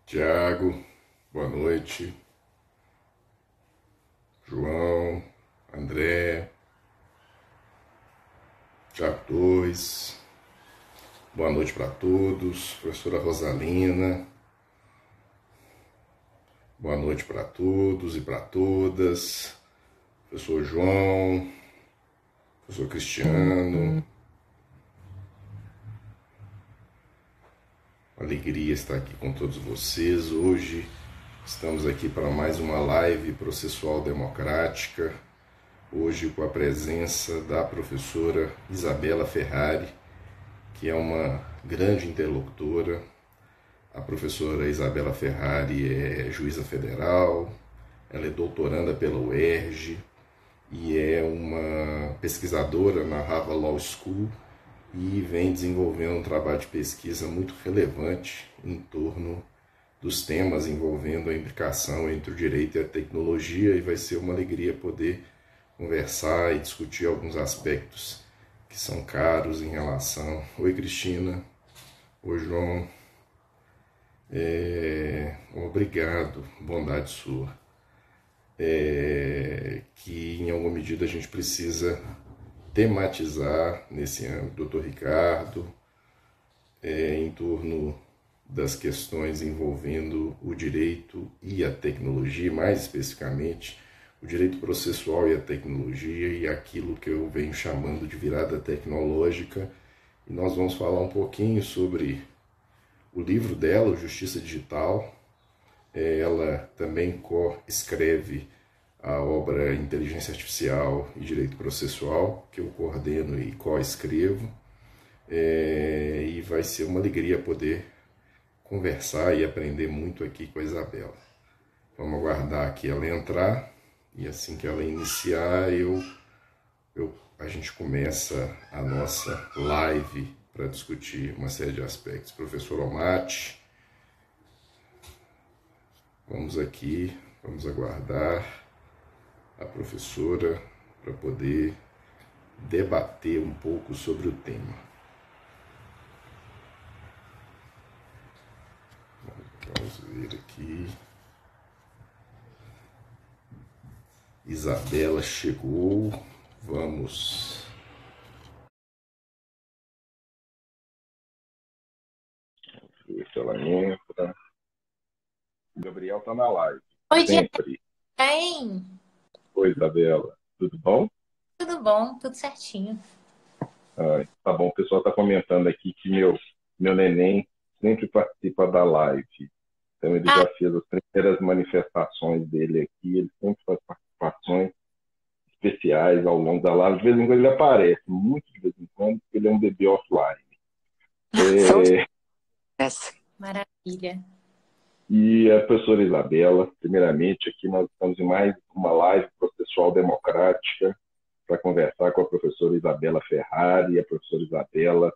Tiago, boa noite. João, André, Tiago 2, boa noite para todos. Professora Rosalina, boa noite para todos e para todas. Professor João, professor Cristiano, alegria estar aqui com todos vocês. Hoje estamos aqui para mais uma live processual democrática. Hoje com a presença da professora Isabela Ferrari, que é uma grande interlocutora. A professora Isabela Ferrari é juíza federal, ela é doutoranda pela UERJ e é uma pesquisadora na Harvard Law School e vem desenvolvendo um trabalho de pesquisa muito relevante em torno dos temas envolvendo a imbricação entre o direito e a tecnologia, e vai ser uma alegria poder conversar e discutir alguns aspectos que são caros em relação... Oi, Cristina. Oi, João. Obrigado, bondade sua. Que em alguma medida a gente precisa tematizar nesse âmbito, doutor Ricardo, em torno das questões envolvendo o direito e a tecnologia, mais especificamente o direito processual e a tecnologia, e aquilo que eu venho chamando de virada tecnológica. E nós vamos falar um pouquinho sobre o livro dela, Justiça Digital. Ela também co-escreve a obra Inteligência Artificial e Direito Processual, que eu coordeno e co-escrevo. E vai ser uma alegria poder conversar e aprender muito aqui com a Isabela. Vamos aguardar aqui ela entrar, e assim que ela iniciar, a gente começa a nossa live para discutir uma série de aspectos. Professor Omate, vamos aqui, vamos aguardar a professora para poder debater um pouco sobre o tema. Vamos ver aqui. Isabela chegou. Vamos. Ver se ela entra. O Gabriel está na live. Oi, Diego. Sempre. Bem? Oi, Isabela. Tudo bom? Tudo bom, tudo certinho. Tá bom, o pessoal está comentando aqui que meu neném sempre participa da live. Então ele Ah, já fez as primeiras manifestações dele aqui, ele sempre faz participações especiais ao longo da live. De vez em quando ele aparece, muito de vez em quando, porque ele é um bebê offline. são essa. Maravilha. E a professora Isabela, primeiramente, aqui nós estamos em mais uma live processual democrática para conversar com a professora Isabela Ferrari. A professora Isabela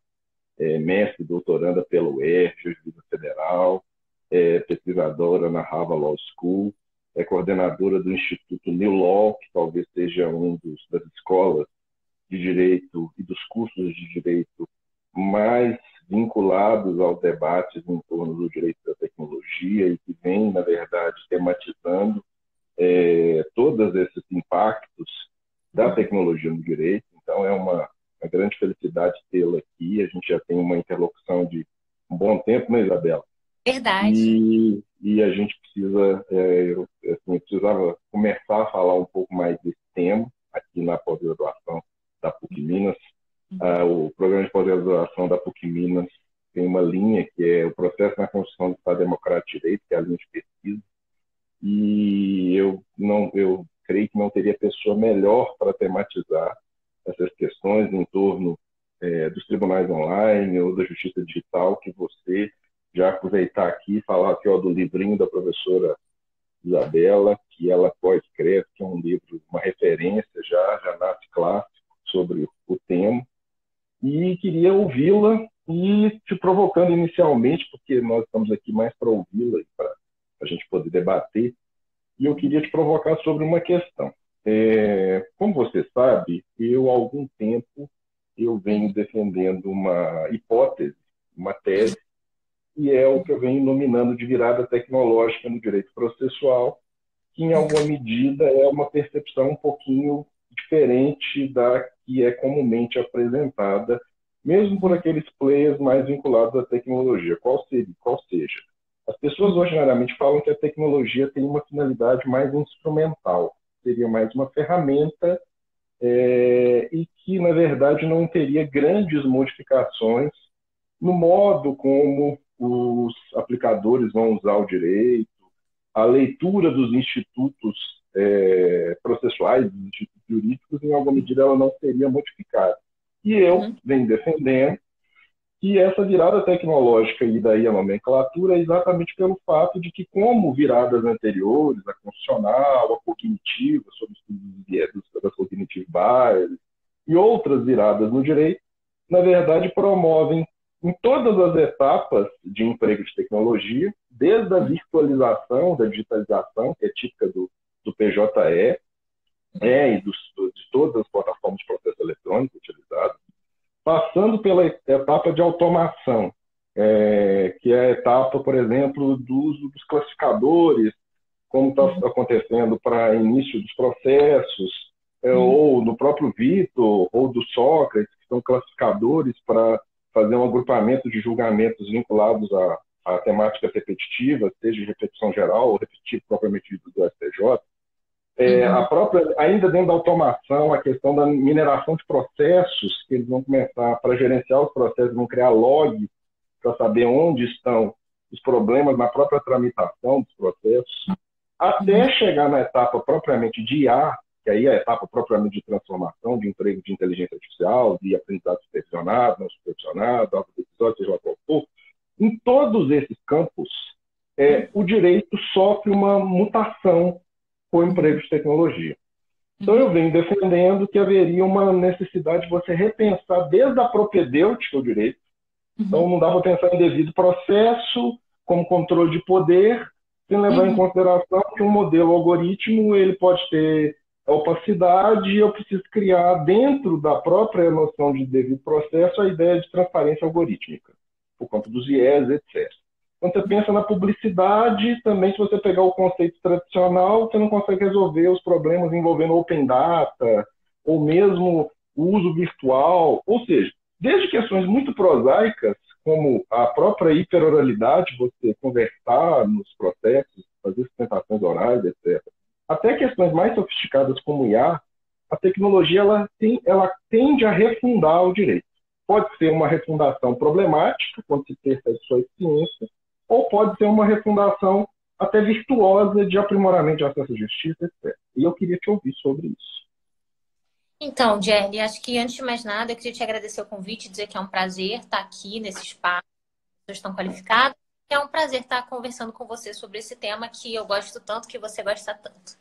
é mestre e doutoranda pela UERJ, juíza federal, é pesquisadora na Harvard Law School, é coordenadora do Instituto New Law, que talvez seja das escolas de direito e dos cursos de direito mais vinculados aos debates em torno do direito da tecnologia, e que vem, na verdade, tematizando todos esses impactos da tecnologia no direito. Então, é uma grande felicidade tê-la aqui. A gente já tem uma interlocução de um bom tempo, né, Isabela? Verdade. E a gente precisa, eu precisava começar a falar um pouco mais desse tema aqui na pós-graduação da PUC Minas. O programa de pós-graduação da PUC Minas tem uma linha que é o processo na construção do Estado Democrático de Direito, que é a linha de pesquisa, e eu creio que não teria pessoa melhor para tematizar essas questões em torno dos tribunais online ou da justiça digital que você. Já aproveitar aqui e falar aqui, do livrinho da professora Isabela, que ela co-escreve, que é um livro, uma referência, já nasce clássico sobre o tema. E queria ouvi-la e te provocando inicialmente, porque nós estamos aqui mais para ouvi-la e para a gente poder debater, e eu queria te provocar sobre uma questão. Como você sabe, há algum tempo eu venho defendendo uma hipótese, uma tese, e é o que eu venho nominando de virada tecnológica no direito processual, que em alguma medida é uma percepção um pouquinho diferente da que é comumente apresentada, mesmo por aqueles players mais vinculados à tecnologia. Qual seja? As pessoas ordinariamente falam que a tecnologia tem uma finalidade mais instrumental, seria mais uma ferramenta e que, na verdade, não teria grandes modificações no modo como os aplicadores vão usar o direito, a leitura dos institutos processuais, dos institutos jurídicos, em alguma medida, ela não seria modificada. E eu venho defendendo que essa virada tecnológica e daí a nomenclatura é exatamente pelo fato de que, como viradas anteriores, a constitucional, a cognitiva, sobre estudos das cognitive bias e outras viradas no direito, na verdade, promovem em todas as etapas de emprego de tecnologia, desde a virtualização, da digitalização, que é típica do PJE, e de todas as plataformas de processo eletrônico utilizadas, passando pela etapa de automação, que é a etapa, por exemplo, do uso dos classificadores, como está acontecendo para início dos processos, ou no próprio Vitor, ou do Sócrates, que são classificadores para fazer um agrupamento de julgamentos vinculados a temáticas repetitivas, seja de repetição geral ou repetitivo propriamente dito do STJ. A própria, ainda dentro da automação, a questão da mineração de processos, que eles vão começar, para gerenciar os processos, vão criar logs para saber onde estão os problemas na própria tramitação dos processos, até chegar na etapa propriamente de IA, que aí é a etapa propriamente de transformação, de emprego de inteligência artificial, de aprendizado supervisionado, não supervisionado, autodecisório, seja lá qual for. Em todos esses campos, o direito sofre uma mutação com o emprego de tecnologia. Então, eu venho defendendo que haveria uma necessidade de você repensar desde a propedêutica o direito. Então, não dá para pensar em devido processo, como controle de poder, sem levar em consideração que um modelo algoritmo ele pode ter opacidade e eu preciso criar, dentro da própria noção de devido processo, a ideia de transparência algorítmica, por conta dos viés, etc. Quando você pensa na publicidade, também se você pegar o conceito tradicional, você não consegue resolver os problemas envolvendo open data, ou mesmo o uso virtual, ou seja, desde questões muito prosaicas, como a própria hiperoralidade, você conversar nos processos, fazer sustentações orais, etc., até questões mais sofisticadas como IA, a tecnologia ela tende a refundar o direito. Pode ser uma refundação problemática, quando se percebe sua eficiência, ou pode ser uma refundação até virtuosa de aprimoramento de acesso à justiça, etc. E eu queria te ouvir sobre isso. Então, Jerry, acho que antes de mais nada, eu queria te agradecer o convite, dizer que é um prazer estar aqui nesse espaço, pessoas tão qualificadas. É um prazer estar conversando com você sobre esse tema que eu gosto tanto, que você gosta tanto.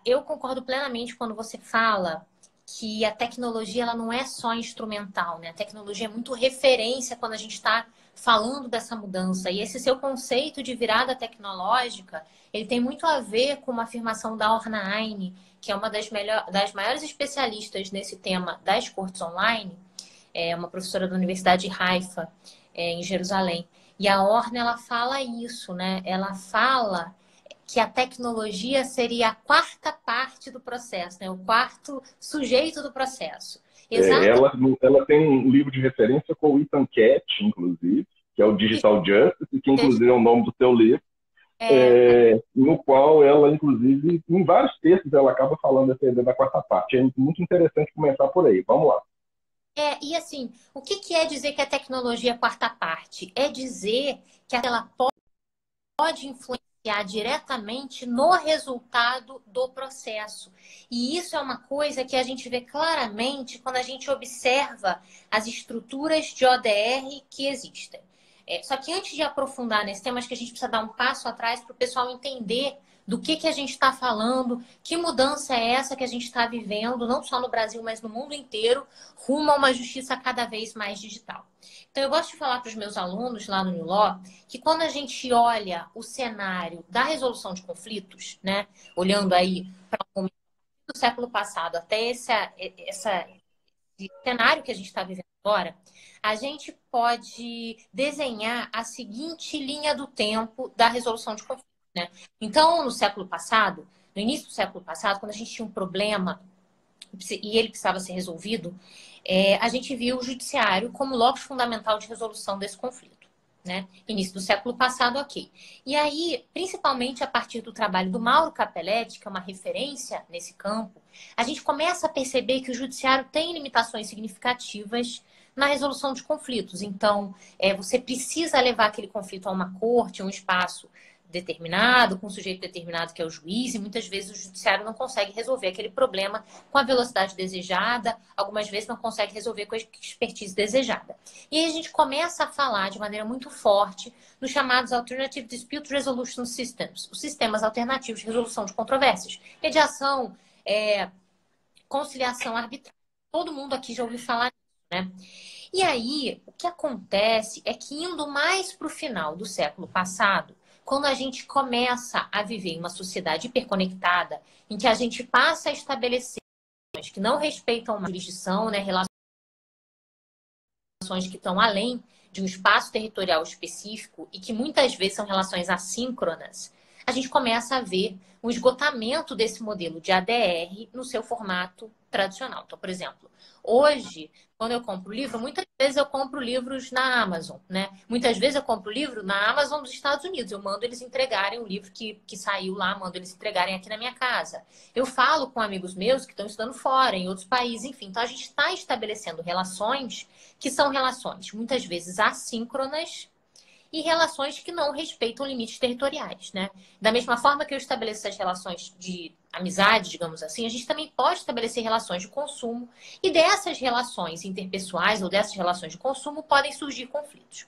Eu concordo plenamente quando você fala que a tecnologia ela não é só instrumental, né? A tecnologia é muito referência quando a gente está falando dessa mudança. E esse seu conceito de virada tecnológica, ele tem muito a ver com uma afirmação da Orna Heine, que é uma das maiores especialistas nesse tema das cortes online, uma professora da Universidade de Haifa, em Jerusalém. E a Orna, ela fala isso, né? Ela fala que a tecnologia seria a quarta parte do processo, né? O quarto sujeito do processo. Ela tem um livro de referência com o Ethan Katz, inclusive, que é o Digital Justice, que inclusive é o nome do seu livro, no qual ela, inclusive, em vários textos, ela acaba falando da quarta parte. É muito interessante começar por aí. Vamos lá. E assim, o que é dizer que a tecnologia é a quarta parte? É dizer que ela pode influenciar diretamente no resultado do processo. E isso é uma coisa que a gente vê claramente quando a gente observa as estruturas de ODR que existem. Só que antes de aprofundar nesse tema, acho que a gente precisa dar um passo atrás para o pessoal entender do que a gente está falando, que mudança é essa que a gente está vivendo, não só no Brasil, mas no mundo inteiro, rumo a uma justiça cada vez mais digital. Então, eu gosto de falar para os meus alunos lá no New Law que quando a gente olha o cenário da resolução de conflitos, né, olhando aí para o momento do século passado até essa cenário que a gente está vivendo agora, a gente pode desenhar a seguinte linha do tempo da resolução de conflitos, né? Então, no século passado, no início do século passado, quando a gente tinha um problema e ele precisava ser resolvido, a gente viu o judiciário como locus fundamental de resolução desse conflito. Né? Início do século passado, ok. E aí, principalmente a partir do trabalho do Mauro Capelletti, que é uma referência nesse campo, a gente começa a perceber que o judiciário tem limitações significativas na resolução de conflitos. Então, você precisa levar aquele conflito a uma corte, a um espaço determinado, com um sujeito determinado que é o juiz, e muitas vezes o judiciário não consegue resolver aquele problema com a velocidade desejada, algumas vezes não consegue resolver com a expertise desejada. E aí a gente começa a falar de maneira muito forte nos chamados Alternative Dispute Resolution Systems, os sistemas alternativos de resolução de controvérsias. Mediação, conciliação arbitrária. Todo mundo aqui já ouviu falar disso, né? E aí, o que acontece é que indo mais para o final do século passado, quando a gente começa a viver em uma sociedade hiperconectada, em que a gente passa a estabelecer que não respeitam uma jurisdição, né, relações que estão além de um espaço territorial específico e que muitas vezes são relações assíncronas, a gente começa a ver um esgotamento desse modelo de ADR no seu formato tradicional. Então, por exemplo, hoje, quando eu compro livro, muitas vezes eu compro livros na Amazon, né? Muitas vezes eu compro livro na Amazon dos Estados Unidos. Eu mando eles entregarem o livro que saiu lá, mando eles entregarem aqui na minha casa. Eu falo com amigos meus que estão estudando fora, em outros países, enfim. Então, a gente está estabelecendo relações que são relações, muitas vezes, assíncronas e relações que não respeitam limites territoriais, né? Da mesma forma que eu estabeleço as relações de amizade, digamos assim, a gente também pode estabelecer relações de consumo e dessas relações interpessoais ou dessas relações de consumo podem surgir conflitos.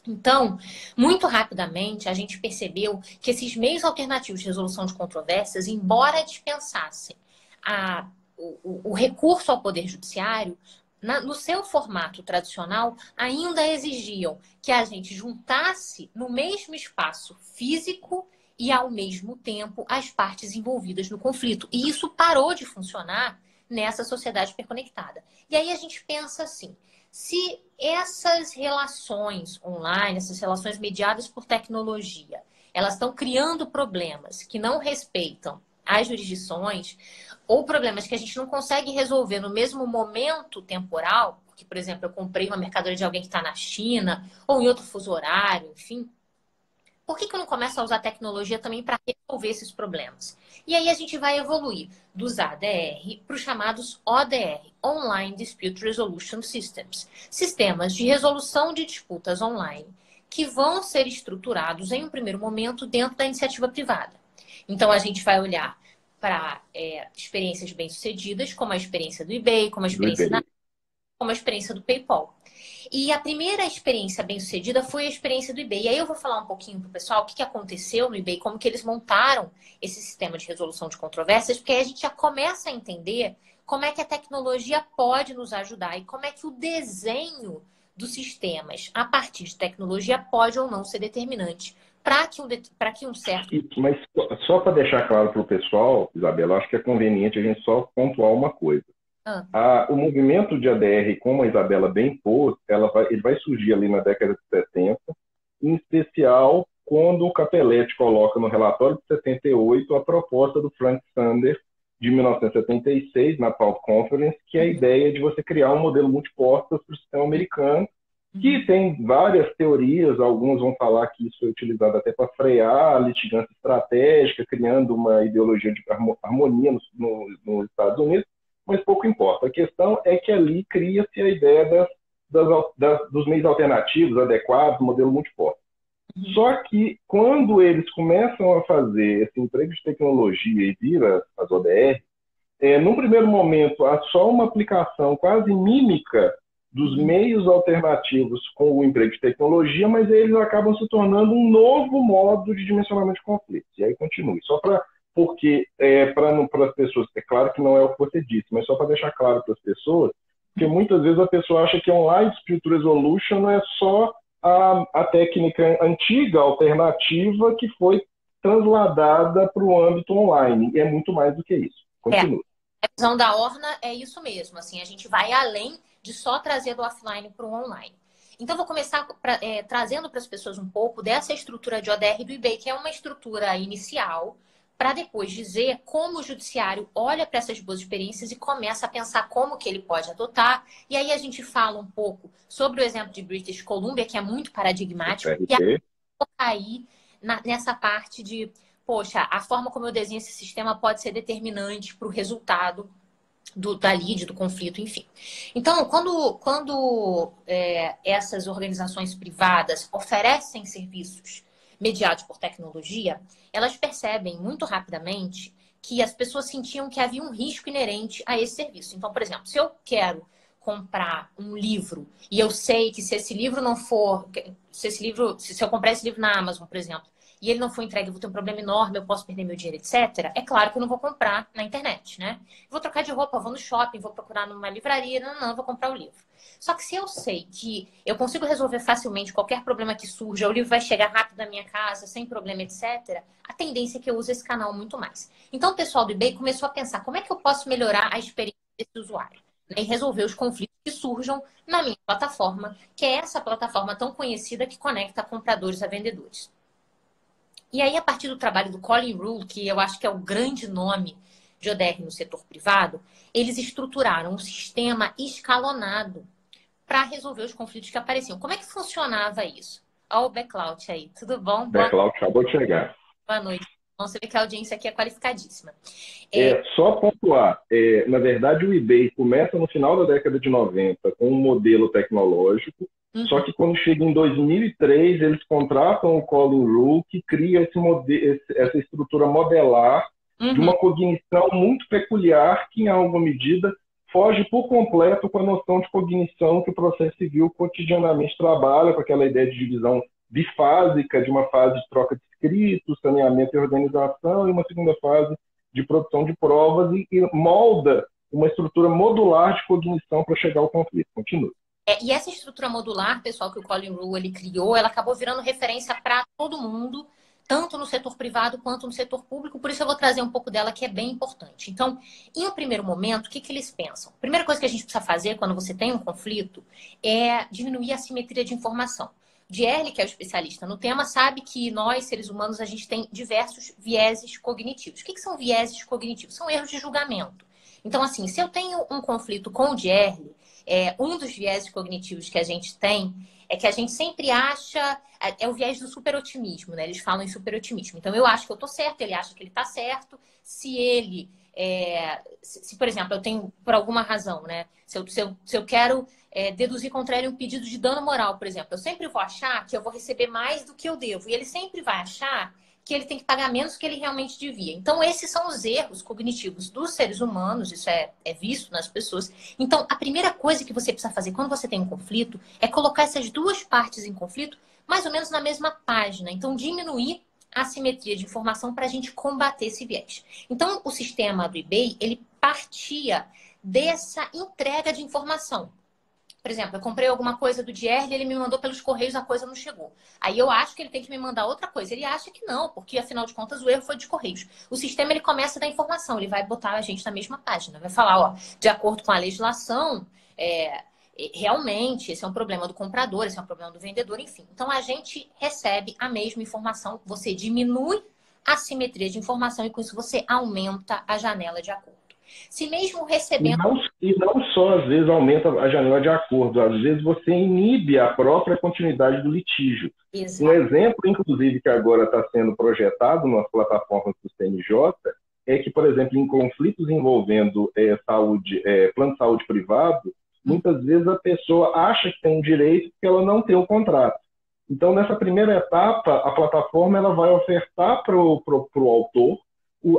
Então, muito rapidamente, a gente percebeu que esses meios alternativos de resolução de controvérsias, embora dispensassem o recurso ao Poder Judiciário, no seu formato tradicional, ainda exigiam que a gente juntasse no mesmo espaço físico e, ao mesmo tempo, as partes envolvidas no conflito. E isso parou de funcionar nessa sociedade hiperconectada. E aí a gente pensa assim, se essas relações online, essas relações mediadas por tecnologia, elas estão criando problemas que não respeitam as jurisdições, ou problemas que a gente não consegue resolver no mesmo momento temporal, porque, por exemplo, eu comprei uma mercadoria de alguém que está na China, ou em outro fuso horário, enfim. Por que eu não começo a usar tecnologia também para resolver esses problemas? E aí a gente vai evoluir dos ADR para os chamados ODR, Online Dispute Resolution Systems, sistemas de resolução de disputas online, que vão ser estruturados em um primeiro momento dentro da iniciativa privada. Então, a gente vai olhar para experiências bem-sucedidas, como a experiência do eBay, como a experiência do PayPal. E a primeira experiência bem-sucedida foi a experiência do eBay. E aí eu vou falar um pouquinho para o pessoal o que aconteceu no eBay, como que eles montaram esse sistema de resolução de controvérsias, porque aí a gente já começa a entender como é que a tecnologia pode nos ajudar e como é que o desenho dos sistemas a partir de tecnologia pode ou não ser determinante para que um certo... Mas só para deixar claro para o pessoal, Isabela, acho que é conveniente a gente só pontuar uma coisa. O movimento de ADR, como a Isabela bem pôs, ele vai surgir ali na década de 70, em especial quando o Capelletti coloca no relatório de 78 a proposta do Frank Sander, de 1976, na Paul Conference, que é a ideia de você criar um modelo multiportas para o sistema americano, que tem várias teorias, alguns vão falar que isso é utilizado até para frear a litigância estratégica, criando uma ideologia de harmonia nos Estados Unidos, mas pouco importa. A questão é que ali cria-se a ideia dos meios alternativos, adequados, modelo multiporta. Só que quando eles começam a fazer esse emprego de tecnologia e vira as ODR, num primeiro momento há só uma aplicação quase mímica dos meios alternativos com o emprego de tecnologia, mas eles acabam se tornando um novo modo de dimensionamento de conflitos. E aí continue. Só porque para as pessoas, é claro que não é o que você disse, mas só para deixar claro para as pessoas, porque muitas vezes a pessoa acha que Online Dispute Resolution é só a técnica antiga, alternativa, que foi transladada para o âmbito online. E é muito mais do que isso. Continue. visão da Orna é isso mesmo, assim, a gente vai além de só trazer do offline para o online. Então, vou começar trazendo para as pessoas um pouco dessa estrutura de ODR do eBay, que é uma estrutura inicial, para depois dizer como o judiciário olha para essas boas experiências e começa a pensar como que ele pode adotar. E aí a gente fala um pouco sobre o exemplo de British Columbia, que é muito paradigmático, e aí cair nessa parte de, poxa, a forma como eu desenho esse sistema pode ser determinante para o resultado da lide, do conflito, enfim. Então, quando essas organizações privadas oferecem serviços mediados por tecnologia, elas percebem muito rapidamente que as pessoas sentiam que havia um risco inerente a esse serviço. Então, por exemplo, se eu quero comprar um livro e eu sei que se esse livro não for, se eu comprar esse livro na Amazon, por exemplo, e ele não for entregue, eu vou ter um problema enorme, eu posso perder meu dinheiro, etc. É claro que eu não vou comprar na internet, né? Vou trocar de roupa, vou no shopping, vou procurar numa livraria, não, vou comprar o livro. Só que se eu sei que eu consigo resolver facilmente qualquer problema que surja, o livro vai chegar rápido na minha casa, sem problema, etc., a tendência é que eu use esse canal muito mais. Então, o pessoal do eBay começou a pensar como é que eu posso melhorar a experiência desse usuário, né? E resolver os conflitos que surjam na minha plataforma, que é essa plataforma tão conhecida que conecta compradores a vendedores. E aí, a partir do trabalho do Colin Rule, que eu acho que é o grande nome de ODR no setor privado, eles estruturaram um sistema escalonado para resolver os conflitos que apareciam. Como é que funcionava isso? Olha o Baclout aí, tudo bom? Baclout acabou de chegar. Boa noite. Você vê que a audiência aqui é qualificadíssima. Só pontuar, na verdade o eBay começa no final da década de 90 com um modelo tecnológico, só que quando chega em 2003 eles contratam o Colin Rule, que cria essa estrutura modelar de uma cognição muito peculiar que em alguma medida foge por completo com a noção de cognição que o processo civil cotidianamente trabalha, com aquela ideia de divisão bifásica, de uma fase de troca de escritos, saneamento e organização, e uma segunda fase de produção de provas, e molda uma estrutura modular de cognição para chegar ao conflito. Continua. E essa estrutura modular, pessoal, que o Colin Rule ele criou, ela acabou virando referência para todo mundo, tanto no setor privado quanto no setor público, por isso eu vou trazer um pouco dela, que é bem importante. Então, em um primeiro momento, o que eles pensam? A primeira coisa que a gente precisa fazer quando você tem um conflito é diminuir a assimetria de informação. Dierle, que é o especialista no tema, sabe que nós, seres humanos, a gente tem diversos vieses cognitivos. O que são vieses cognitivos? São erros de julgamento. Então, assim, se eu tenho um conflito com o Dierle, um dos vieses cognitivos que a gente tem é que a gente sempre acha... É o viés do superotimismo, né? Eles falam em superotimismo. Então, eu acho que eu tô certo, ele acha que ele tá certo. Se ele... Se, por exemplo, eu tenho, por alguma razão, né? Se eu quero deduzir contra ele um pedido de dano moral, por exemplo, eu sempre vou achar que eu vou receber mais do que eu devo. E ele sempre vai achar que ele tem que pagar menos do que ele realmente devia. Então, esses são os erros cognitivos dos seres humanos, isso é visto nas pessoas. Então, a primeira coisa que você precisa fazer quando você tem um conflito é colocar essas duas partes em conflito mais ou menos na mesma página. Então, diminuir a assimetria de informação para a gente combater esse viés. Então, o sistema do eBay, ele partia dessa entrega de informação. Por exemplo, eu comprei alguma coisa do Dierle, ele me mandou pelos correios, a coisa não chegou. Aí eu acho que ele tem que me mandar outra coisa. Ele acha que não, porque afinal de contas o erro foi de correios. O sistema ele começa a dar informação, ele vai botar a gente na mesma página. Vai falar, ó, de acordo com a legislação, realmente esse é um problema do comprador, esse é um problema do vendedor, enfim. Então a gente recebe a mesma informação, você diminui a assimetria de informação e com isso você aumenta a janela de acordo. Se mesmo recebendo... E não só, às vezes, aumenta a janela de acordo. Às vezes, você inibe a própria continuidade do litígio. Exato. Um exemplo, inclusive, que agora está sendo projetado nas plataformas do CNJ é que, por exemplo, em conflitos envolvendo plano de saúde privado, muitas vezes a pessoa acha que tem um direito porque ela não tem o contrato. Então, nessa primeira etapa, a plataforma ela vai ofertar para o autor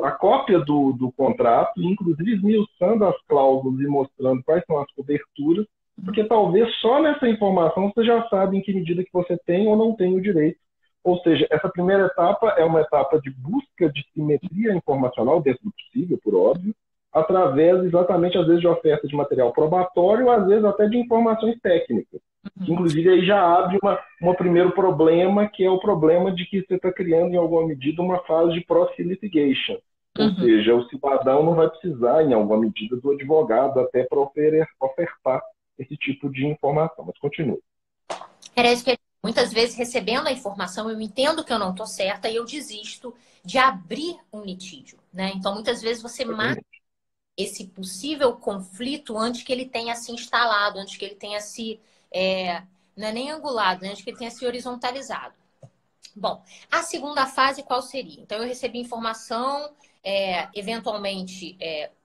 a cópia do contrato, inclusive esmiuçando as cláusulas e mostrando quais são as coberturas, porque talvez só nessa informação você já sabe em que medida que você tem ou não tem o direito. Ou seja, essa primeira etapa é uma etapa de busca de simetria informacional, dentro do possível, por óbvio, através exatamente, às vezes, de oferta de material probatório, às vezes até de informações técnicas. Inclusive, aí já abre um primeiro problema, que é o problema de que você está criando, em alguma medida, uma fase de proxy litigation. Ou seja, o cidadão não vai precisar, em alguma medida, do advogado até para ofertar esse tipo de informação. Mas continue. Era isso que muitas vezes, recebendo a informação, eu entendo que eu não estou certa e eu desisto de abrir um litígio, né? Então, muitas vezes você mata esse possível conflito antes que ele tenha se instalado, antes que ele tenha se... não é nem angulado, né? Antes que ele tenha se horizontalizado. Bom, a segunda fase qual seria? Então, eu recebi informação, eventualmente...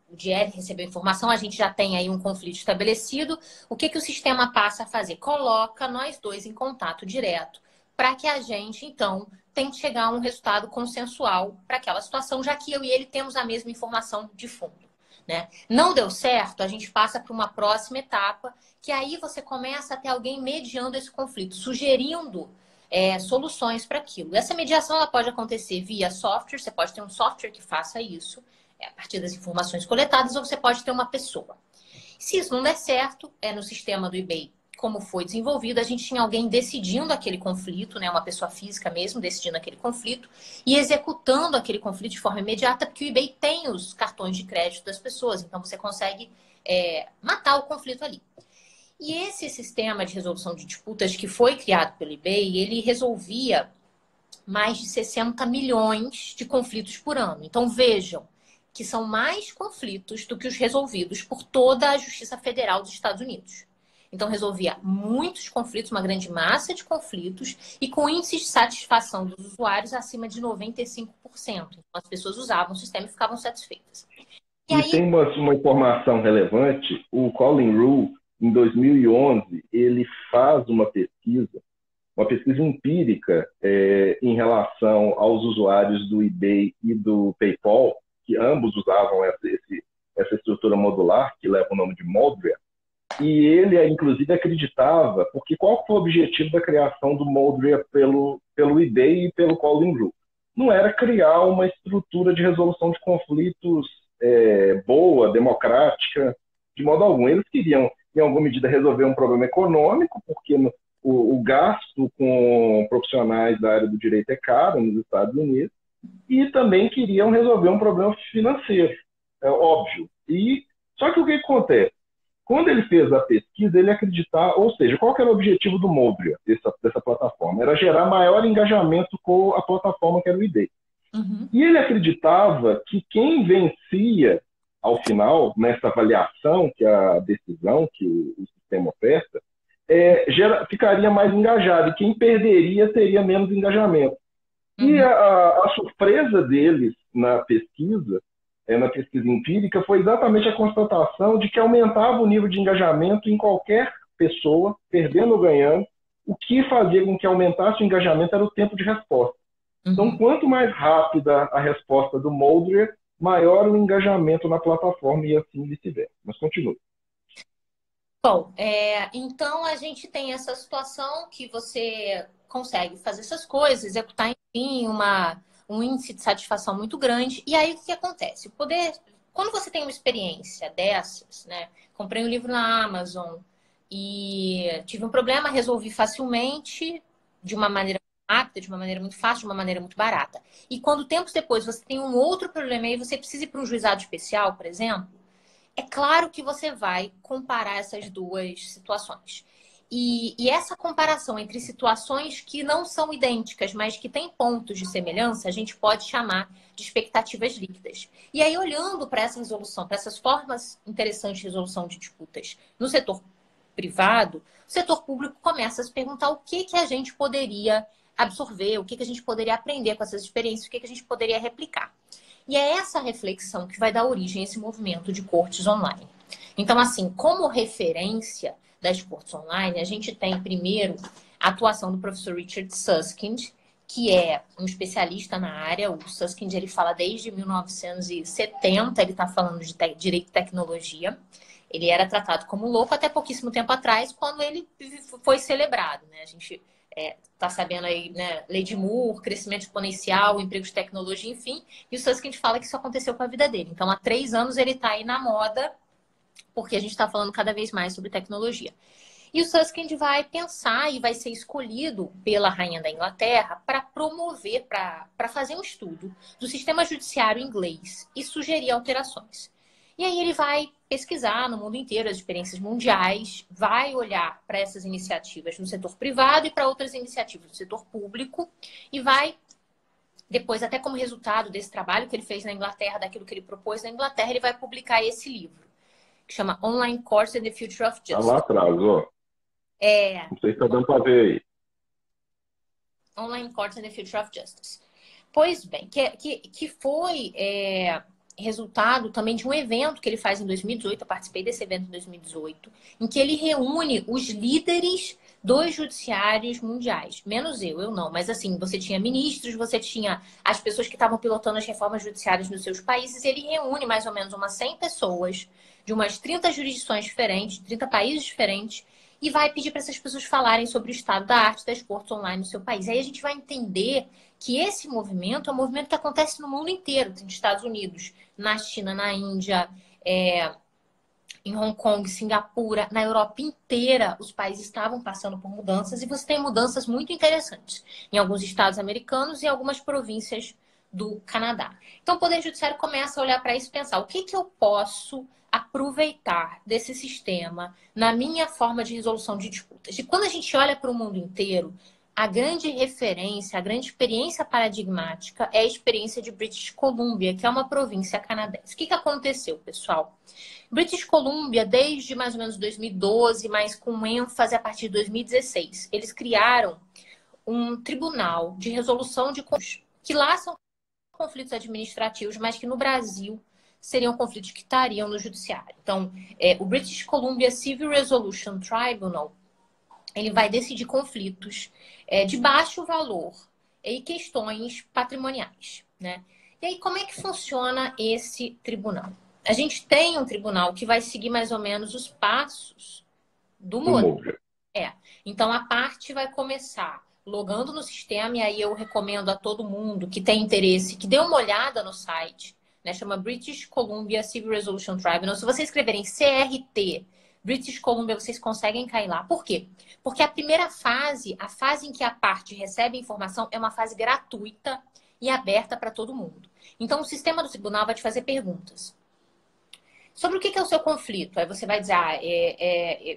o DL recebeu informação, a gente já tem aí um conflito estabelecido. O que o sistema passa a fazer? Coloca nós dois em contato direto para que a gente, então, tente chegar a um resultado consensual para aquela situação, já que eu e ele temos a mesma informação de fundo. Né? Não deu certo, a gente passa para uma próxima etapa, que aí você começa a ter alguém mediando esse conflito, sugerindo soluções para aquilo. Essa mediação ela pode acontecer via software, você pode ter um software que faça isso, a partir das informações coletadas, ou você pode ter uma pessoa. Se isso não der certo, no sistema do eBay, como foi desenvolvido, a gente tinha alguém decidindo aquele conflito, né, uma pessoa física mesmo, decidindo aquele conflito e executando aquele conflito de forma imediata, porque o eBay tem os cartões de crédito das pessoas, então você consegue matar o conflito ali. E esse sistema de resolução de disputas que foi criado pelo eBay, ele resolvia mais de 60 milhões de conflitos por ano. Então, vejam, que são mais conflitos do que os resolvidos por toda a Justiça Federal dos Estados Unidos. Então, resolvia muitos conflitos, uma grande massa de conflitos, e com índices de satisfação dos usuários acima de 95%. Então, as pessoas usavam o sistema e ficavam satisfeitas. E aí... tem uma informação relevante, o Colin Rule, em 2011, ele faz uma pesquisa empírica em relação aos usuários do eBay e do PayPal, que ambos usavam essa estrutura modular, que leva o nome de Moldria, e ele, inclusive, acreditava, porque qual foi o objetivo da criação do Moldria pelo eBay e pelo Colin Rule? Não era criar uma estrutura de resolução de conflitos boa, democrática, de modo algum. Eles queriam, em alguma medida, resolver um problema econômico, porque o gasto com profissionais da área do direito é caro nos Estados Unidos, e também queriam resolver um problema financeiro, óbvio. Só que o que acontece? Quando ele fez a pesquisa, ele acreditava, ou seja, qual que era o objetivo do Moldria, dessa plataforma? Era gerar maior engajamento com a plataforma que era o eBay. Uhum. E ele acreditava que quem vencia, ao final, nessa avaliação, que é a decisão que o sistema oferta, ficaria mais engajado, e quem perderia teria menos engajamento. E a surpresa deles na pesquisa empírica, foi exatamente a constatação de que aumentava o nível de engajamento em qualquer pessoa, perdendo ou ganhando. O que fazia com que aumentasse o engajamento era o tempo de resposta. Uhum. Então, quanto mais rápida a resposta do Moldria, maior o engajamento na plataforma e assim vice-versa. Mas continue. Bom, então a gente tem essa situação que você consegue fazer essas coisas, executar, enfim, um índice de satisfação muito grande. E aí, o que acontece? Quando você tem uma experiência dessas, né? Comprei um livro na Amazon e tive um problema, resolvi facilmente, de uma maneira rápida, de uma maneira muito fácil, de uma maneira muito barata. E quando tempos depois você tem um outro problema e você precisa ir para um juizado especial, por exemplo, é claro que você vai comparar essas duas situações. E essa comparação entre situações que não são idênticas, mas que têm pontos de semelhança, a gente pode chamar de expectativas líquidas. E aí, olhando para essa resolução, para essas formas interessantes de resolução de disputas no setor privado, o setor público começa a se perguntar o que a gente poderia absorver, o que a gente poderia aprender com essas experiências, o que a gente poderia replicar. E é essa reflexão que vai dar origem a esse movimento de cortes online. Então, assim, como referência das cortes online, a gente tem primeiro a atuação do professor Richard Susskind, que é um especialista na área. O Susskind, ele fala desde 1970, ele está falando de direito e tecnologia. Ele era tratado como louco até pouquíssimo tempo atrás, quando ele foi celebrado, né? A gente está sabendo aí, né? Lei de Moore, crescimento exponencial, emprego de tecnologia, enfim. E o Susskind fala que isso aconteceu com a vida dele. Então, há 3 anos ele está aí na moda, porque a gente está falando cada vez mais sobre tecnologia. E o Susskind vai pensar e vai ser escolhido pela Rainha da Inglaterra para promover, para fazer um estudo do sistema judiciário inglês e sugerir alterações. E aí ele vai pesquisar no mundo inteiro as experiências mundiais, vai olhar para essas iniciativas no setor privado e para outras iniciativas no setor público e vai, depois, até como resultado desse trabalho que ele fez na Inglaterra, daquilo que ele propôs na Inglaterra, ele vai publicar esse livro, que chama Online Courts and the Future of Justice. Tá lá atrás, ó. Não sei se tá dando para ver aí. Online Courts and the Future of Justice. Pois bem, que foi resultado também de um evento que ele faz em 2018, eu participei desse evento em 2018, em que ele reúne os líderes dos judiciários mundiais. Menos eu não, mas assim, você tinha ministros, você tinha as pessoas que estavam pilotando as reformas judiciárias nos seus países, e ele reúne mais ou menos umas 100 pessoas de umas 30 jurisdições diferentes, 30 países diferentes, e vai pedir para essas pessoas falarem sobre o estado da arte das cortes online no seu país. Aí a gente vai entender que esse movimento é um movimento que acontece no mundo inteiro, nos Estados Unidos, na China, na Índia, em Hong Kong, Singapura, na Europa inteira, os países estavam passando por mudanças e você tem mudanças muito interessantes em alguns estados americanos e algumas províncias do Canadá. Então, o Poder Judiciário começa a olhar para isso e pensar o que eu posso aproveitar desse sistema na minha forma de resolução de disputas. E quando a gente olha para o mundo inteiro, a grande referência, a grande experiência paradigmática é a experiência de British Columbia, que é uma província canadense. O que aconteceu, pessoal? British Columbia, desde mais ou menos 2012, mas com ênfase a partir de 2016, eles criaram um tribunal de resolução de conflitos, que lá são conflitos administrativos, mas que no Brasil seriam conflitos que estariam no judiciário. Então, o British Columbia Civil Resolution Tribunal, ele vai decidir conflitos de baixo valor e questões patrimoniais, né? E aí, como é que funciona esse tribunal? A gente tem um tribunal que vai seguir mais ou menos os passos do modelo. Então, a parte vai começar logando no sistema, e aí eu recomendo a todo mundo que tem interesse, que dê uma olhada no site, né? Chama British Columbia Civil Resolution Tribunal. Se vocês escreverem CRT, British Columbia, vocês conseguem cair lá. Por quê? Porque a primeira fase, a fase em que a parte recebe informação, é uma fase gratuita e aberta para todo mundo. Então, o sistema do tribunal vai te fazer perguntas. Sobre o que é o seu conflito? Aí você vai dizer,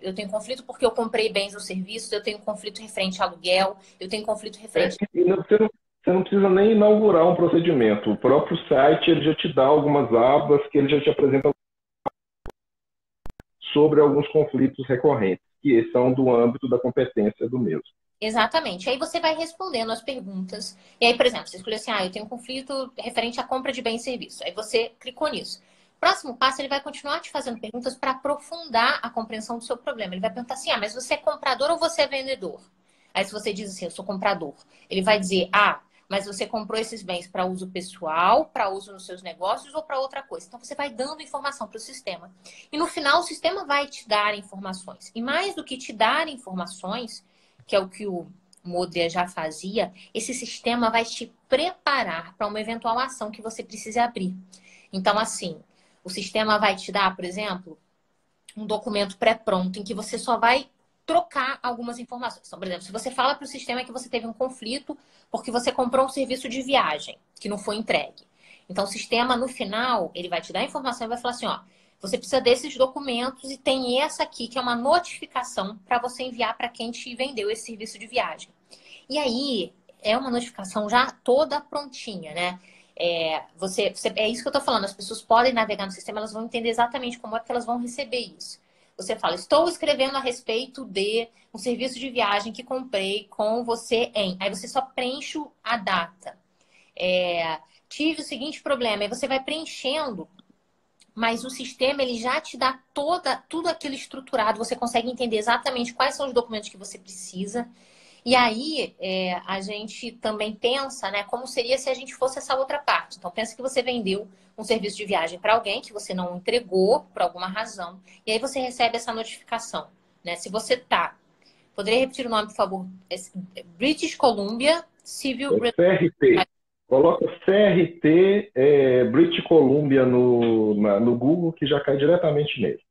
eu tenho conflito porque eu comprei bens ou serviços, eu tenho conflito referente a aluguel, eu tenho conflito referente... Você não precisa nem inaugurar um procedimento. O próprio site ele já te dá algumas abas que ele já te apresenta sobre alguns conflitos recorrentes, que são do âmbito da competência do mesmo. Exatamente. Aí você vai respondendo as perguntas. E aí, por exemplo, você escolheu assim, eu tenho um conflito referente à compra de bens e serviços. Aí você clicou nisso. Próximo passo, ele vai continuar te fazendo perguntas para aprofundar a compreensão do seu problema. Ele vai perguntar assim, mas você é comprador ou você é vendedor? Aí se você diz assim, eu sou comprador, ele vai dizer, mas você comprou esses bens para uso pessoal, para uso nos seus negócios ou para outra coisa. Então você vai dando informação para o sistema. E no final o sistema vai te dar informações. E mais do que te dar informações, que é o que o Modria já fazia, esse sistema vai te preparar para uma eventual ação que você precise abrir. Então, assim, o sistema vai te dar, por exemplo, um documento pré-pronto em que você só vai trocar algumas informações. Então, por exemplo, se você fala para o sistema que você teve um conflito porque você comprou um serviço de viagem que não foi entregue. Então, o sistema, no final, ele vai te dar a informação e vai falar assim, você precisa desses documentos e tem essa aqui, que é uma notificação para você enviar para quem te vendeu esse serviço de viagem. E aí, é uma notificação já toda prontinha, né? É isso que eu tô falando, as pessoas podem navegar no sistema, elas vão entender exatamente como é que elas vão receber isso. Você fala, estou escrevendo a respeito de um serviço de viagem que comprei com você em... Aí você só preenche a data. Tive o seguinte problema. Aí você vai preenchendo, mas o sistema ele já te dá tudo aquilo estruturado. Você consegue entender exatamente quais são os documentos que você precisa. E aí, a gente também pensa, né, como seria se a gente fosse essa outra parte. Então, pensa que você vendeu um serviço de viagem para alguém que você não entregou por alguma razão. E aí você recebe essa notificação, né? Se você Poderia repetir o nome, por favor? British Columbia Civil... CRT. Coloca CRT British Columbia no Google, que já cai diretamente nele.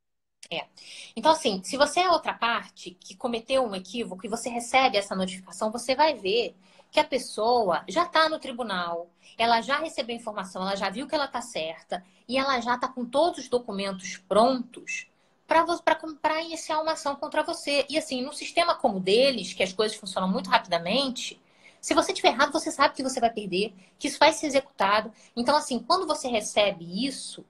Então, assim, se você é outra parte que cometeu um equívoco e você recebe essa notificação, você vai ver que a pessoa já está no tribunal, ela já recebeu informação, ela já viu que ela está certa e ela já está com todos os documentos prontos para iniciar uma ação contra você. E assim, num sistema como o deles, que as coisas funcionam muito rapidamente, se você tiver errado, você sabe que você vai perder, que isso vai ser executado. Então, assim, quando você recebe isso,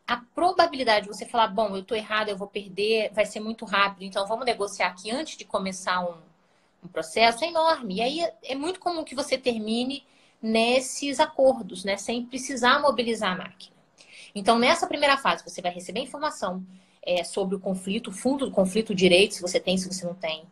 a probabilidade de você falar, bom, eu tô errado, eu vou perder, vai ser muito rápido, então vamos negociar aqui antes de começar um processo, é enorme. E aí é muito comum que você termine nesses acordos, né? Sem precisar mobilizar a máquina. Então, nessa primeira fase, você vai receber informação sobre o conflito, o fundo do conflito, o direito, se você tem, se você não tem.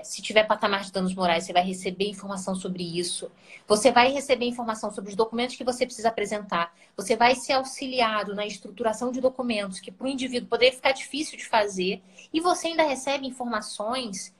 Se tiver patamar de danos morais, você vai receber informação sobre isso. Você vai receber informação sobre os documentos que você precisa apresentar. Você vai ser auxiliado na estruturação de documentos, que para o indivíduo poderia ficar difícil de fazer. E você ainda recebe informações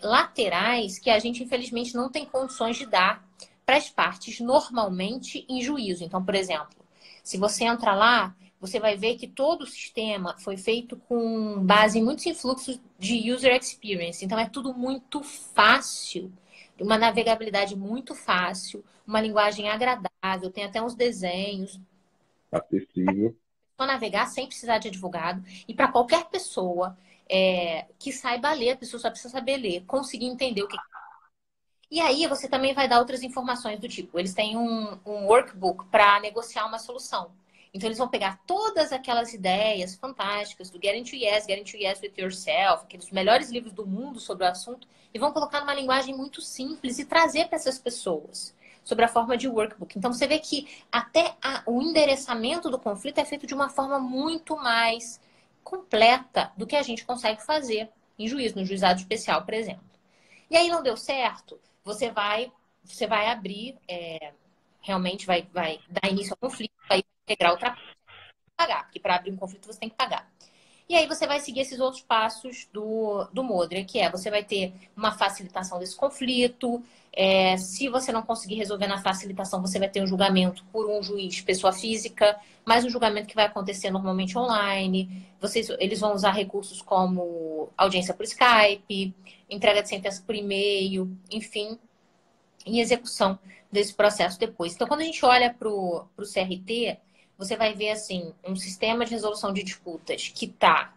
laterais que a gente, infelizmente, não tem condições de dar para as partes normalmente em juízo. Então, por exemplo, se você entra lá, você vai ver que todo o sistema foi feito com base em muitos influxos de user experience. Então, é tudo muito fácil, uma navegabilidade muito fácil, uma linguagem agradável, tem até uns desenhos. Acessível. Para navegar sem precisar de advogado. E para qualquer pessoa que saiba ler, a pessoa só precisa saber ler, conseguir entender o que. E aí você também vai dar outras informações do tipo, eles têm um workbook para negociar uma solução. Então eles vão pegar todas aquelas ideias fantásticas do Get into Yes with Yourself, aqueles melhores livros do mundo sobre o assunto, e vão colocar numa linguagem muito simples e trazer para essas pessoas sobre a forma de workbook. Então você vê que até o endereçamento do conflito é feito de uma forma muito mais completa do que a gente consegue fazer em juízo, no juizado especial, por exemplo. E aí não deu certo, você vai abrir, realmente vai dar início ao conflito, vai integrar outra parte, pagar, porque para abrir um conflito você tem que pagar. E aí você vai seguir esses outros passos do Modria, que você vai ter uma facilitação desse conflito. Se você não conseguir resolver na facilitação, você vai ter um julgamento por um juiz, pessoa física, mas um julgamento que vai acontecer normalmente online. Eles vão usar recursos como audiência por Skype, entrega de sentença por e-mail, enfim, e execução desse processo depois. Então, quando a gente olha para o CRT, você vai ver assim um sistema de resolução de disputas que está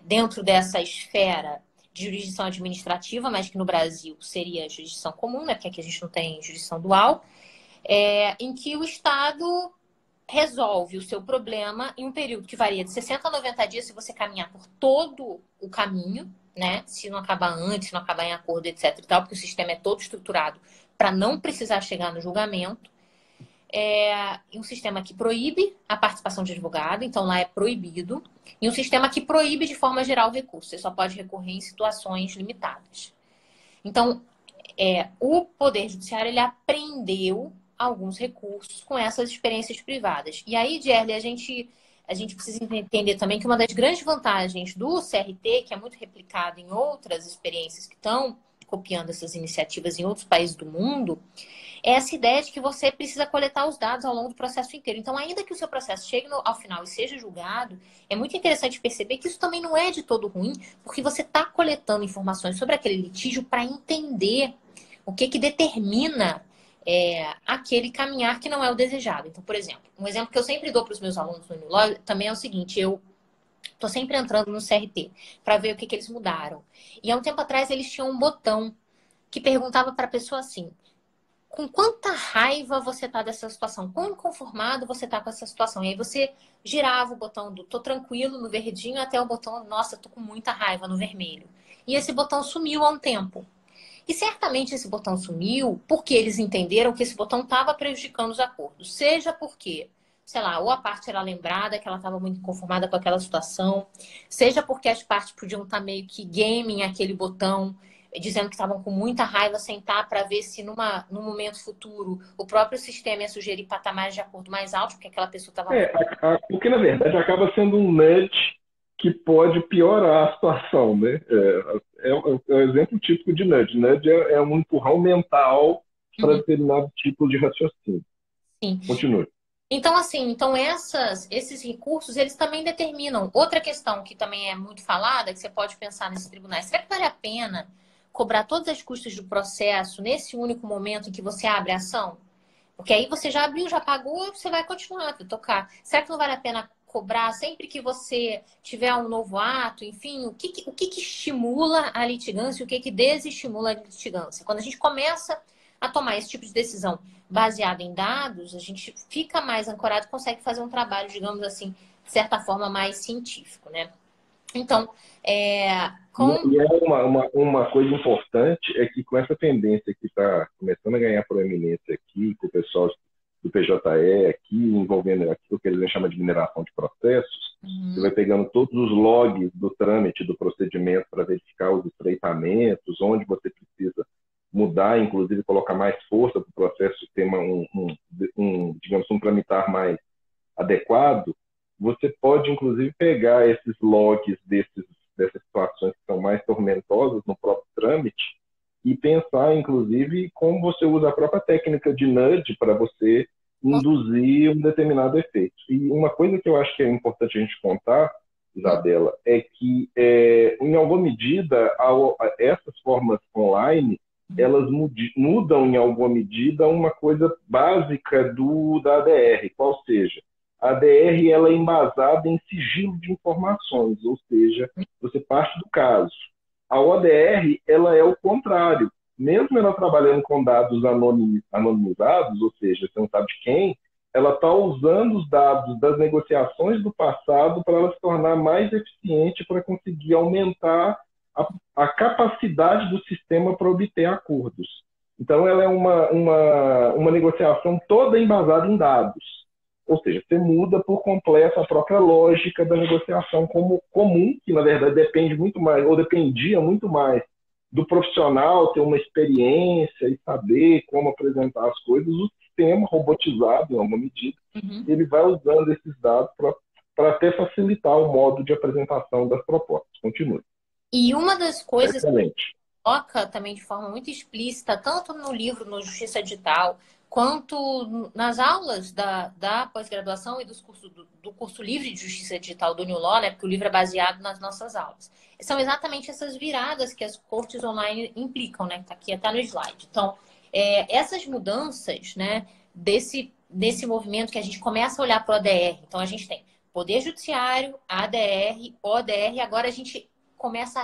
dentro dessa esfera de jurisdição administrativa, mas que no Brasil seria jurisdição comum, né? Porque aqui a gente não tem jurisdição dual, em que o Estado resolve o seu problema em um período que varia de 60 a 90 dias se você caminhar por todo o caminho, né? Se não acabar antes, se não acabar em acordo, etc. e tal, porque o sistema é todo estruturado para não precisar chegar no julgamento. Um sistema que proíbe a participação de advogado, então lá é proibido, e um sistema que proíbe de forma geral o recurso. Você só pode recorrer em situações limitadas. Então, o Poder Judiciário ele aprendeu alguns recursos com essas experiências privadas. E aí, Gerli, a gente precisa entender também que uma das grandes vantagens do CRT, que é muito replicado em outras experiências que estão copiando essas iniciativas em outros países do mundo, é essa ideia de que você precisa coletar os dados ao longo do processo inteiro. Então, ainda que o seu processo chegue ao final e seja julgado, é muito interessante perceber que isso também não é de todo ruim, porque você está coletando informações sobre aquele litígio para entender o que determina aquele caminhar que não é o desejado. Então, por exemplo, um exemplo que eu sempre dou para os meus alunos no Unilaw também é o seguinte: eu estou sempre entrando no CRT para ver o que eles mudaram. E há um tempo atrás eles tinham um botão que perguntava para a pessoa assim: com quanta raiva você está dessa situação? Quão inconformado você está com essa situação? E aí você girava o botão do tô tranquilo no verdinho até o botão nossa, tô com muita raiva no vermelho. E esse botão sumiu há um tempo. E certamente esse botão sumiu porque eles entenderam que esse botão estava prejudicando os acordos. Seja porque, sei lá, ou a parte era lembrada que ela estava muito inconformada com aquela situação, seja porque as partes podiam estar meio que gaming aquele botão, dizendo que estavam com muita raiva, sentar para ver se num momento futuro o próprio sistema ia sugerir patamares de acordo mais altos, porque aquela pessoa estava... Porque, na verdade, acaba sendo um nudge que pode piorar a situação, né? É um exemplo típico de nudge. Nudge é um empurrão mental para determinado tipo de raciocínio. Sim. Continue. Então, assim, esses recursos, eles também determinam. Outra questão que também é muito falada, que você pode pensar nesses tribunais, será que vale a pena cobrar todas as custas do processo nesse único momento em que você abre a ação? Porque aí você já abriu, já pagou, você vai continuar a tocar. Será que não vale a pena cobrar sempre que você tiver um novo ato? Enfim, o que estimula a litigância e o que desestimula a litigância? Quando a gente começa a tomar esse tipo de decisão baseada em dados, a gente fica mais ancorado e consegue fazer um trabalho, digamos assim, de certa forma, mais científico, né? Então, E é uma coisa importante é que com essa tendência que está começando a ganhar proeminência aqui, com o pessoal do PJE aqui, envolvendo aquilo que eles chamam de mineração de processos, você vai pegando todos os logs do trâmite, do procedimento, para verificar os estreitamentos, onde você precisa mudar, inclusive colocar mais força para o processo ter digamos, um tramitar mais adequado. Você pode, inclusive, pegar esses logs dessas situações que são mais tormentosas no próprio trâmite e pensar, inclusive, como você usa a própria técnica de nudge para você induzir um determinado efeito. E uma coisa que eu acho que é importante a gente contar, Isabela, é que, em alguma medida, essas formas online, elas mudam, em alguma medida, uma coisa básica da ADR, qual seja, a ADR ela é embasada em sigilo de informações, ou seja, você parte do caso. A ODR ela é o contrário. Mesmo ela trabalhando com dados anonimizados, ou seja, você não sabe de quem, ela está usando os dados das negociações do passado para ela se tornar mais eficiente para conseguir aumentar a capacidade do sistema para obter acordos. Então, ela é uma negociação toda embasada em dados. Ou seja, você muda por completo a própria lógica da negociação comum, que na verdade depende muito mais, ou dependia muito mais do profissional ter uma experiência e saber como apresentar as coisas. O sistema robotizado, em alguma medida, ele vai usando esses dados para até facilitar o modo de apresentação das propostas. Continue. E uma das coisas que coloca também de forma muito explícita, tanto no livro, no Justiça Digital, quanto nas aulas da pós-graduação e do curso livre de Justiça Digital do New Law, né, porque o livro é baseado nas nossas aulas. São exatamente essas viradas que as cortes online implicam, né, que está aqui até no slide. Então, essas mudanças, né, desse movimento que a gente começa a olhar para o ADR. Então, a gente tem Poder Judiciário, ADR, ODR, e agora a gente começa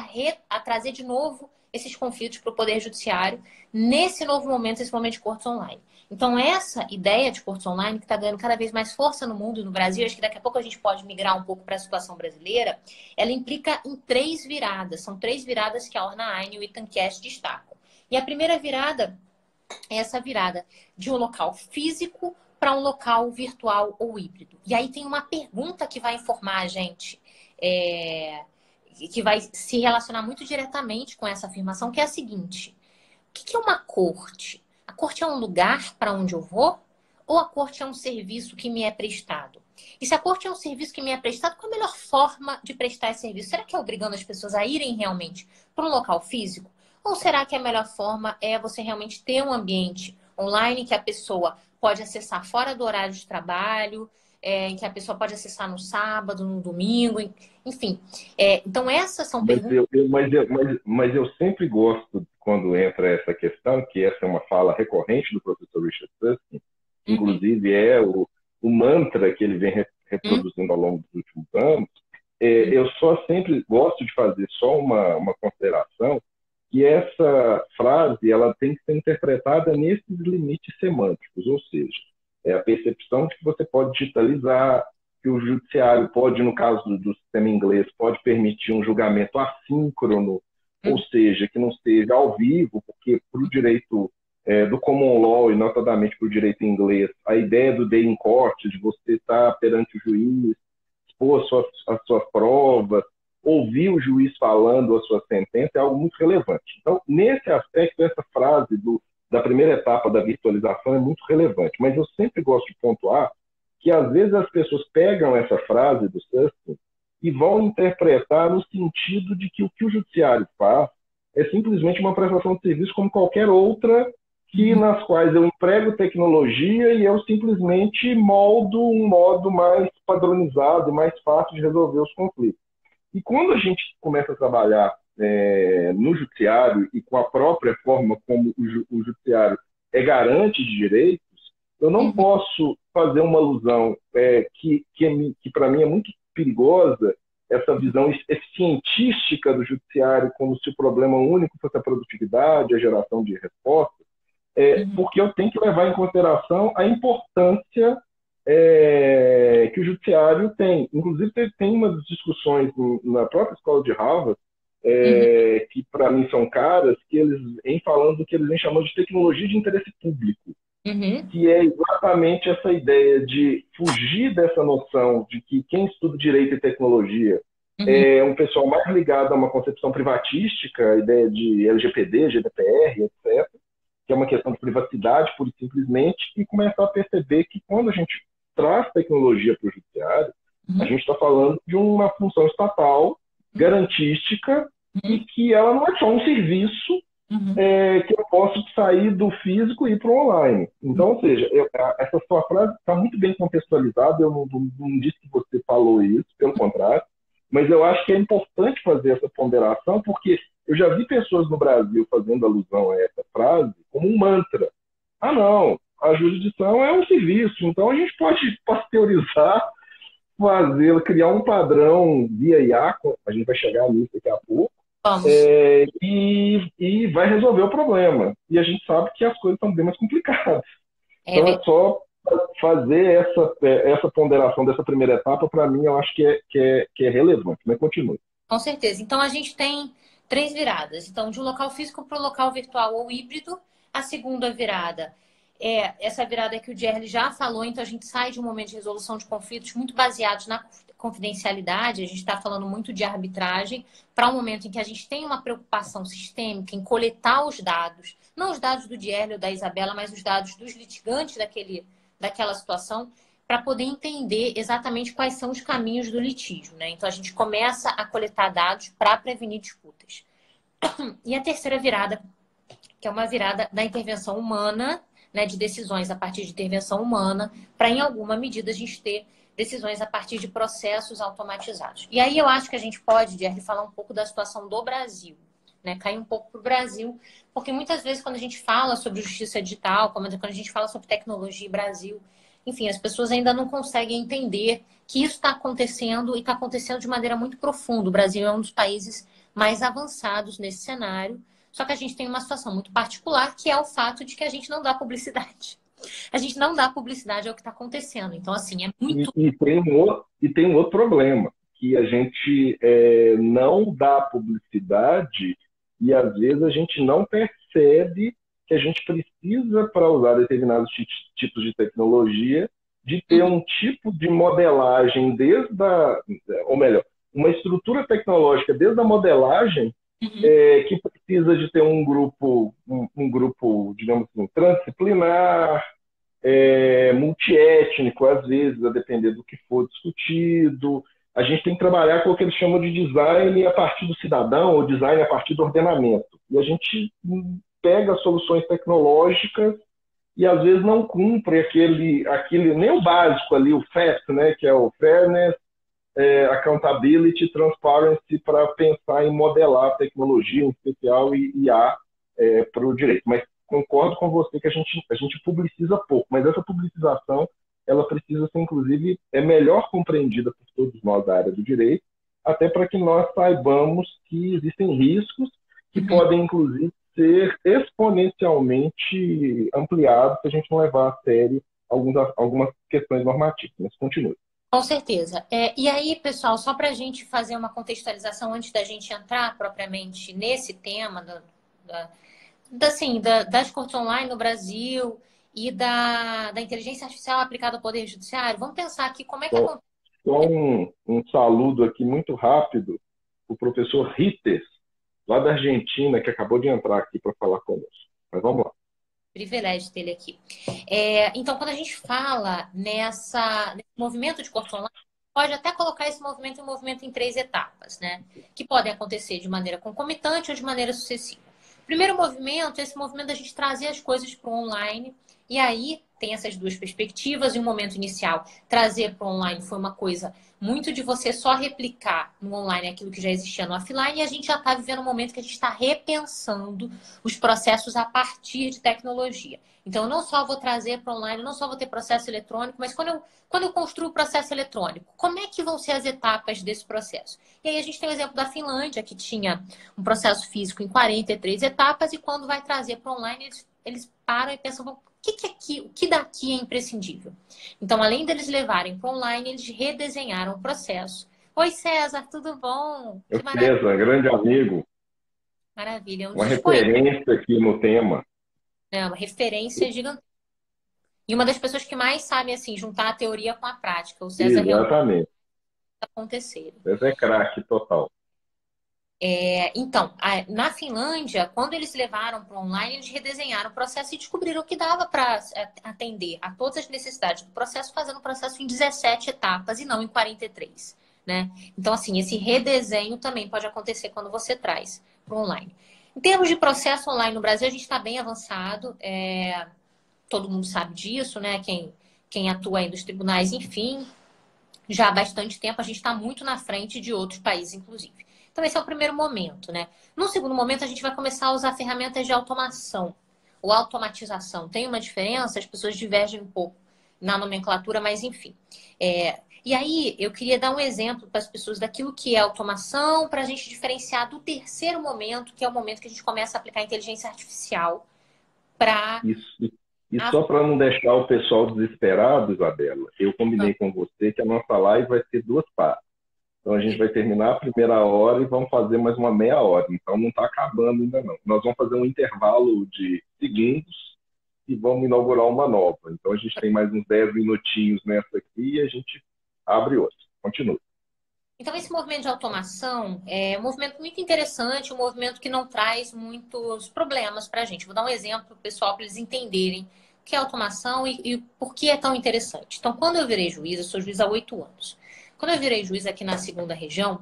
a trazer de novo esses conflitos para o Poder Judiciário nesse novo momento, esse momento de cortes online. Então, essa ideia de cortes online, que está ganhando cada vez mais força no mundo e no Brasil, acho que daqui a pouco a gente pode migrar um pouco para a situação brasileira, ela implica em 3 viradas. São 3 viradas que a Orna Aine e o Ethan Cash destacam. E a primeira virada é essa virada de um local físico para um local virtual ou híbrido. E aí tem uma pergunta que vai informar a gente, que vai se relacionar muito diretamente com essa afirmação, que é a seguinte: o que é uma corte? A corte é um lugar para onde eu vou? Ou a corte é um serviço que me é prestado? E se a corte é um serviço que me é prestado, qual a melhor forma de prestar esse serviço? Será que é obrigando as pessoas a irem realmente para um local físico? Ou será que a melhor forma é você realmente ter um ambiente online que a pessoa pode acessar fora do horário de trabalho, em que a pessoa pode acessar no sábado, no domingo, enfim. Então, essas são perguntas... Mas eu sempre gosto, quando entra essa questão, que essa é uma fala recorrente do professor Richard Susskind, inclusive é o mantra que ele vem reproduzindo ao longo dos últimos anos. Eu sempre gosto de fazer só uma consideração, que essa frase ela tem que ser interpretada nesses limites semânticos, ou seja, é a percepção de que você pode digitalizar, que o judiciário pode, no caso do sistema inglês, pode permitir um julgamento assíncrono, ou seja, que não seja ao vivo, porque para o direito do common law, e notadamente para o direito inglês, a ideia do day in court, de você estar perante o juiz, expor as suas provas, ouvir o juiz falando a sua sentença, é algo muito relevante. Então, nesse aspecto, essa frase da primeira etapa da virtualização é muito relevante, mas eu sempre gosto de pontuar que às vezes as pessoas pegam essa frase do Susskind e vão interpretar no sentido de que o judiciário faz é simplesmente uma prestação de serviço como qualquer outra nas quais eu emprego tecnologia e eu simplesmente moldo um modo mais padronizado e mais fácil de resolver os conflitos. E quando a gente começa a trabalhar no judiciário e com a própria forma como o judiciário é garante de direitos, eu não posso fazer uma alusão que para mim é muito perigosa, essa visão eficientística do judiciário como se o problema único fosse a produtividade, a geração de respostas, porque eu tenho que levar em consideração a importância que o judiciário tem. Inclusive, tem umas discussões na própria escola de Harvard, que para mim são caras, que eles vêm falando do que eles vêm chamando de tecnologia de interesse público, que é exatamente essa ideia de fugir dessa noção de que quem estuda direito e tecnologia é um pessoal mais ligado a uma concepção privatística, a ideia de LGPD, GDPR, etc., que é uma questão de privacidade, pura e simplesmente, e começar a perceber que quando a gente traz tecnologia para o judiciário, a gente está falando de uma função estatal, garantística, e que ela não é só um serviço que eu posso sair do físico e ir para o online. Então, ou seja, essa sua frase está muito bem contextualizada, eu não disse que você falou isso, pelo contrário, mas eu acho que é importante fazer essa ponderação, porque eu já vi pessoas no Brasil fazendo alusão a essa frase como um mantra. Ah, não, a jurisdição é um serviço, então a gente pode pasteurizar, fazê-la, criar um padrão via IA, a gente vai chegar nisso daqui a pouco, e vai resolver o problema. E a gente sabe que as coisas são bem mais complicadas. Então é só fazer essa ponderação dessa primeira etapa, para mim, eu acho que é relevante, mas continue. Com certeza. Então, a gente tem 3 viradas. Então, de um local físico para o local virtual ou híbrido. A segunda virada essa virada que o Gerli já falou. Então, a gente sai de um momento de resolução de conflitos muito baseados na confidencialidade. A gente está falando muito de arbitragem para um momento em que a gente tem uma preocupação sistêmica em coletar os dados. Não os dados do Gerli ou da Isabela, mas os dados dos litigantes daquela situação, para poder entender exatamente quais são os caminhos do litígio, né? Então, a gente começa a coletar dados para prevenir disputas. E a terceira virada, que é uma virada da intervenção humana, né, de decisões a partir de intervenção humana, para, em alguma medida, a gente ter decisões a partir de processos automatizados. E aí eu acho que a gente pode, Gerli, falar um pouco da situação do Brasil, né? Cair um pouco para o Brasil, porque muitas vezes quando a gente fala sobre justiça digital, quando a gente fala sobre tecnologia e Brasil, enfim, as pessoas ainda não conseguem entender que isso está acontecendo e está acontecendo de maneira muito profunda. O Brasil é um dos países mais avançados nesse cenário, só que a gente tem uma situação muito particular, que é o fato de que a gente não dá publicidade. A gente não dá publicidade ao que está acontecendo. Então, assim, é muito... E tem um outro problema, que a gente não dá publicidade e, às vezes, a gente não percebe que a gente precisa, para usar determinados tipos de tecnologia, de ter um tipo de modelagem ou melhor, uma estrutura tecnológica desde a modelagem que precisa de ter um grupo, digamos assim, transdisciplinar, multiétnico, às vezes, a depender do que for discutido. A gente tem que trabalhar com o que eles chamam de design a partir do cidadão ou design a partir do ordenamento. E a gente pega soluções tecnológicas e às vezes não cumpre aquele nem o básico ali, o FAST, né, que é o Fairness, Accountability, Transparency, para pensar em modelar a tecnologia, em especial e IA, para o direito. Mas concordo com você que a gente publiciza pouco, mas essa publicização ela precisa ser, inclusive, melhor compreendida por todos nós da área do direito, até para que nós saibamos que existem riscos que podem, inclusive, ser exponencialmente ampliados se a gente não levar a sério algumas questões normativas. Mas continue. Com certeza. E aí, pessoal, só para a gente fazer uma contextualização antes da gente entrar propriamente nesse tema das cortes online no Brasil e da inteligência artificial aplicada ao Poder Judiciário, vamos pensar aqui como é que acontece. Só um saludo aqui muito rápido, o professor Ritter, lá da Argentina, que acabou de entrar aqui para falar conosco. Mas vamos lá. Privilégio dele aqui. Então, quando a gente fala nesse movimento de corte online, pode até colocar esse movimento em 3 etapas, né? Que podem acontecer de maneira concomitante ou de maneira sucessiva. Primeiro movimento, esse movimento da gente trazer as coisas para o online. E aí tem essas duas perspectivas. E o momento inicial, trazer para o online foi uma coisa muito de você só replicar no online aquilo que já existia no offline. E a gente já está vivendo um momento que a gente está repensando os processos a partir de tecnologia. Então, eu não só vou trazer para online, não só vou ter processo eletrônico, mas quando eu construo o processo eletrônico, como é que vão ser as etapas desse processo? E aí a gente tem o exemplo da Finlândia, que tinha um processo físico em 43 etapas, e quando vai trazer para online, eles param e pensam, o que daqui é imprescindível? Então, além deles levarem para online, eles redesenharam o processo. Oi, César, tudo bom? Que maravilha. César, grande amigo. Maravilha. Uma referência aqui no tema. É uma referência gigantesca. E uma das pessoas que mais sabe, assim, juntar a teoria com a prática. O César exatamente. Acontecer. César é craque total. Então, na Finlândia, quando eles levaram para o online, eles redesenharam o processo e descobriram que dava para atender a todas as necessidades do processo, fazendo o processo em 17 etapas e não em 43, né? Então, assim, esse redesenho também pode acontecer quando você traz para o online. Em termos de processo online no Brasil, a gente está bem avançado. Todo mundo sabe disso, né? Quem atua aí nos tribunais, enfim, já há bastante tempo, a gente está muito na frente de outros países, inclusive. Então, esse é o primeiro momento, né? No segundo momento, a gente vai começar a usar ferramentas de automação ou automatização. Tem uma diferença, as pessoas divergem um pouco na nomenclatura, mas enfim. E aí, eu queria dar um exemplo para as pessoas daquilo que é automação, para a gente diferenciar do terceiro momento, que é o momento que a gente começa a aplicar inteligência artificial para... Isso. E só para não deixar o pessoal desesperado, Isabela, eu combinei com você que a nossa live vai ter 2 partes. Então, a gente vai terminar a primeira hora e vamos fazer mais uma meia hora. Então, não está acabando ainda não. Nós vamos fazer um intervalo de segundos e vamos inaugurar uma nova. Então, a gente tem mais uns 10 minutinhos nessa aqui e a gente abre outra. Continua. Então, esse movimento de automação é um movimento muito interessante, um movimento que não traz muitos problemas para a gente. Vou dar um exemplo, pessoal, para eles entenderem o que é automação e por que é tão interessante. Então, quando eu virei juiz, eu sou juiz há 8 anos. Quando eu virei juiz aqui na segunda região,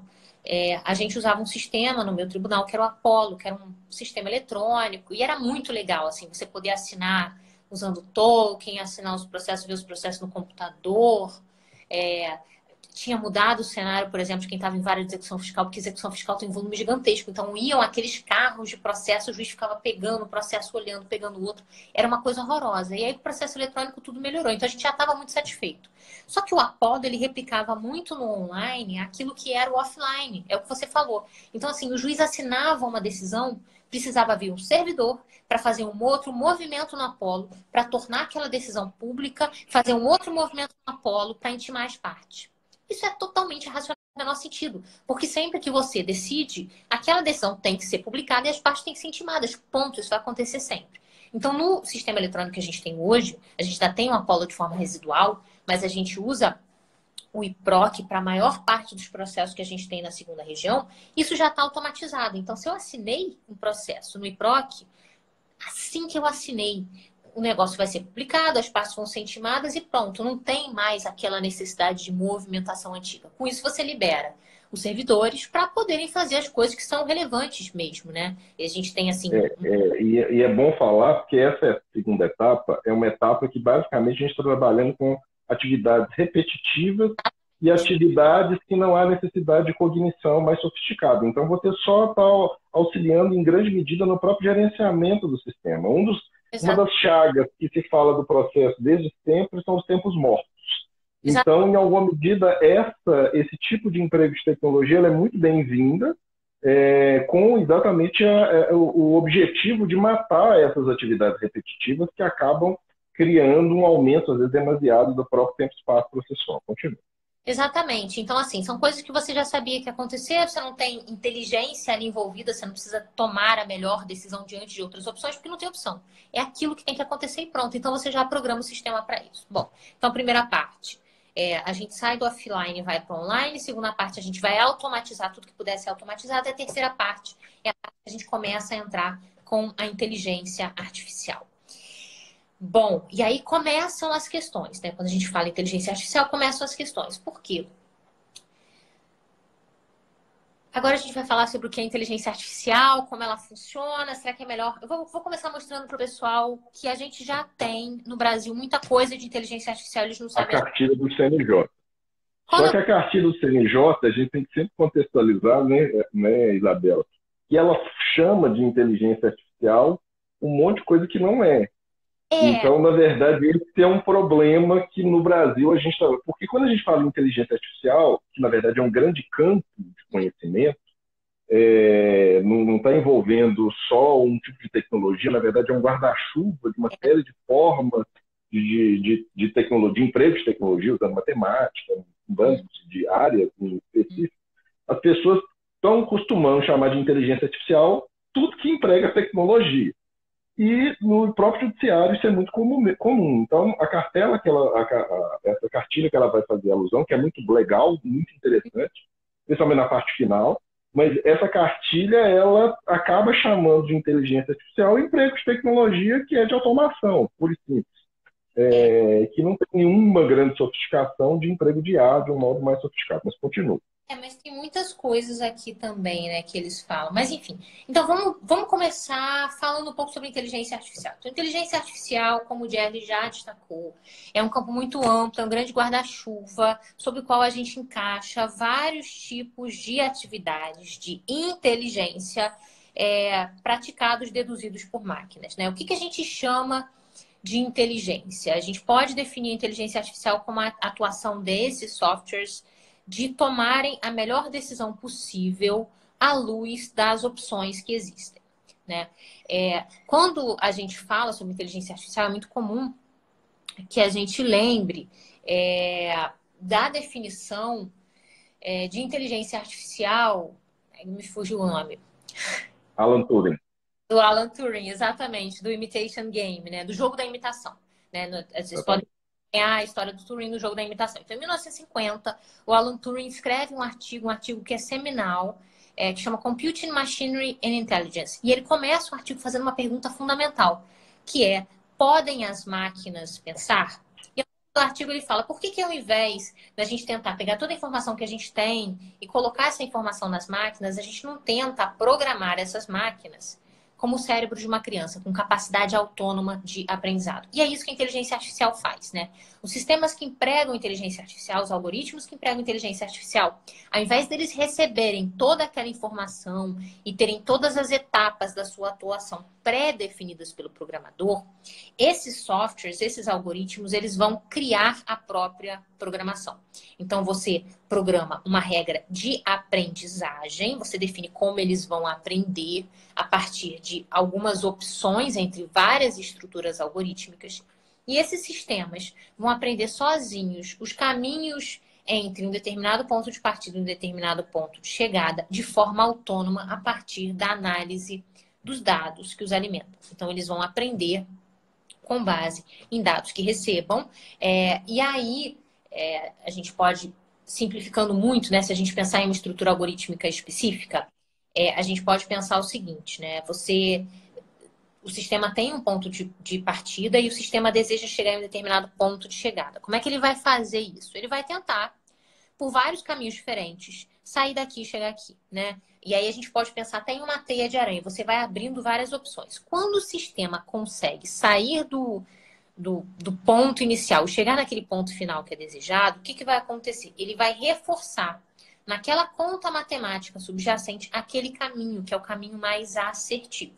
a gente usava um sistema no meu tribunal que era o Apollo, que era um sistema eletrônico, e era muito legal, assim, você poder assinar usando o token, assinar os processos, ver os processos no computador. Tinha mudado o cenário, por exemplo, de quem estava em vara de execução fiscal, porque execução fiscal tem um volume gigantesco. Então, iam aqueles carros de processo, o juiz ficava pegando o processo, olhando, pegando o outro. Era uma coisa horrorosa. E aí, o processo eletrônico, tudo melhorou. Então, a gente já estava muito satisfeito. Só que o Apollo, ele replicava muito no online aquilo que era o offline. É o que você falou. Então, assim, o juiz assinava uma decisão, precisava vir um servidor para fazer um outro movimento no Apollo, para tornar aquela decisão pública, fazer um outro movimento no Apollo para intimar as partes. Isso é totalmente irracional no nosso sentido. Porque sempre que você decide, aquela decisão tem que ser publicada e as partes têm que ser intimadas. Ponto. Isso vai acontecer sempre. Então, no sistema eletrônico que a gente tem hoje, a gente ainda tem o Apollo de forma residual, mas a gente usa o IPROC para a maior parte dos processos que a gente tem na segunda região, isso já está automatizado. Então, se eu assinei um processo no IPROC, assim que eu assinei, o negócio vai ser publicado, as partes vão ser intimadas e pronto. Não tem mais aquela necessidade de movimentação antiga. Com isso, você libera os servidores para poderem fazer as coisas que são relevantes mesmo, né? E a gente tem assim... E é bom falar, porque essa segunda etapa é uma etapa que basicamente a gente está trabalhando com atividades repetitivas e atividades que não há necessidade de cognição mais sofisticada. Então, você só está auxiliando em grande medida no próprio gerenciamento do sistema. Uma das chagas que se fala do processo desde sempre são os tempos mortos. Então, em alguma medida, esse tipo de emprego de tecnologia ela é muito bem-vinda, com exatamente o objetivo de matar essas atividades repetitivas que acabam criando um aumento, às vezes, demasiado do próprio tempo-espaço processual. Continua. Exatamente. Então, assim, são coisas que você já sabia que ia acontecer, você não tem inteligência ali envolvida, você não precisa tomar a melhor decisão diante de outras opções, porque não tem opção. É aquilo que tem que acontecer e pronto. Então, você já programa o sistema para isso. Bom, então, primeira parte, a gente sai do offline e vai para o online. Segunda parte, a gente vai automatizar tudo que puder ser automatizado. E a terceira parte é a parte que a gente começa a entrar com a inteligência artificial. Bom, e aí começam as questões, né? Quando a gente fala em inteligência artificial, começam as questões. Por quê? Agora a gente vai falar sobre o que é inteligência artificial, como ela funciona, será que é melhor? Eu vou começar mostrando para o pessoal que a gente já tem no Brasil muita coisa de inteligência artificial, eles não sabem. A cartilha do CNJ. Só que a cartilha do CNJ, a gente tem que sempre contextualizar, né, Isabela? Que ela chama de inteligência artificial um monte de coisa que não é. Então, na verdade, esse é um problema que no Brasil a gente está... Porque quando a gente fala em inteligência artificial, que na verdade é um grande campo de conhecimento, não está envolvendo só um tipo de tecnologia, na verdade é um guarda-chuva de uma série de formas de tecnologia, de emprego de tecnologia, usando matemática, bancos de áreas específicas. As pessoas estão acostumando a chamar de inteligência artificial tudo que emprega tecnologia. E no próprio judiciário isso é muito comum. Então, a cartela essa cartilha que ela vai fazer alusão, que é muito legal, muito interessante, principalmente na parte final, mas essa cartilha ela acaba chamando de inteligência artificial emprego de tecnologia que é de automação, por simples. Que não tem nenhuma grande sofisticação de emprego de IA de um modo mais sofisticado, mas continua. Mas tem muitas coisas aqui também, né, que eles falam. Mas, enfim. Então, vamos começar falando um pouco sobre inteligência artificial. Então, inteligência artificial, como o Jerry já destacou, é um campo muito amplo, é um grande guarda-chuva, sobre o qual a gente encaixa vários tipos de atividades de inteligência praticados, deduzidos por máquinas, né? O que a gente chama de inteligência? A gente pode definir a inteligência artificial como a atuação desses softwares de tomarem a melhor decisão possível à luz das opções que existem, né? Quando a gente fala sobre inteligência artificial, é muito comum que a gente lembre da definição de inteligência artificial, me fugiu o nome. Alan Turing. Do Alan Turing, exatamente, do Imitation Game, né? Do jogo da imitação, né? Vocês podem a história do Turing no jogo da imitação. Então, em 1950, o Alan Turing escreve um artigo que é seminal, que chama Computing Machinery and Intelligence. E ele começa o artigo fazendo uma pergunta fundamental, que é: podem as máquinas pensar? E no artigo ele fala: por que ao invés da gente tentar pegar toda a informação que a gente tem e colocar essa informação nas máquinas, a gente não tenta programar essas máquinas como o cérebro de uma criança, com capacidade autônoma de aprendizado. E é isso que a inteligência artificial faz, né? Os sistemas que empregam inteligência artificial, os algoritmos que empregam inteligência artificial, ao invés deles receberem toda aquela informação e terem todas as etapas da sua atuação pré-definidas pelo programador, esses softwares, esses algoritmos, eles vão criar a própria programação. Então, você programa uma regra de aprendizagem, você define como eles vão aprender a partir de algumas opções entre várias estruturas algorítmicas. E esses sistemas vão aprender sozinhos os caminhos entre um determinado ponto de partida e um determinado ponto de chegada de forma autônoma a partir da análise dos dados que os alimentam. Então, eles vão aprender com base em dados que recebam. E aí, a gente pode, simplificando muito, né? Se a gente pensar em uma estrutura algorítmica específica, a gente pode pensar o seguinte, né? O sistema tem um ponto de partida e o sistema deseja chegar em um determinado ponto de chegada. Como é que ele vai fazer isso? Ele vai tentar, por vários caminhos diferentes, sair daqui e chegar aqui, né? E aí a gente pode pensar até em uma teia de aranha. Você vai abrindo várias opções. Quando o sistema consegue sair do ponto inicial e chegar naquele ponto final que é desejado, o que vai acontecer? Ele vai reforçar naquela conta matemática subjacente aquele caminho, que é o caminho mais assertivo,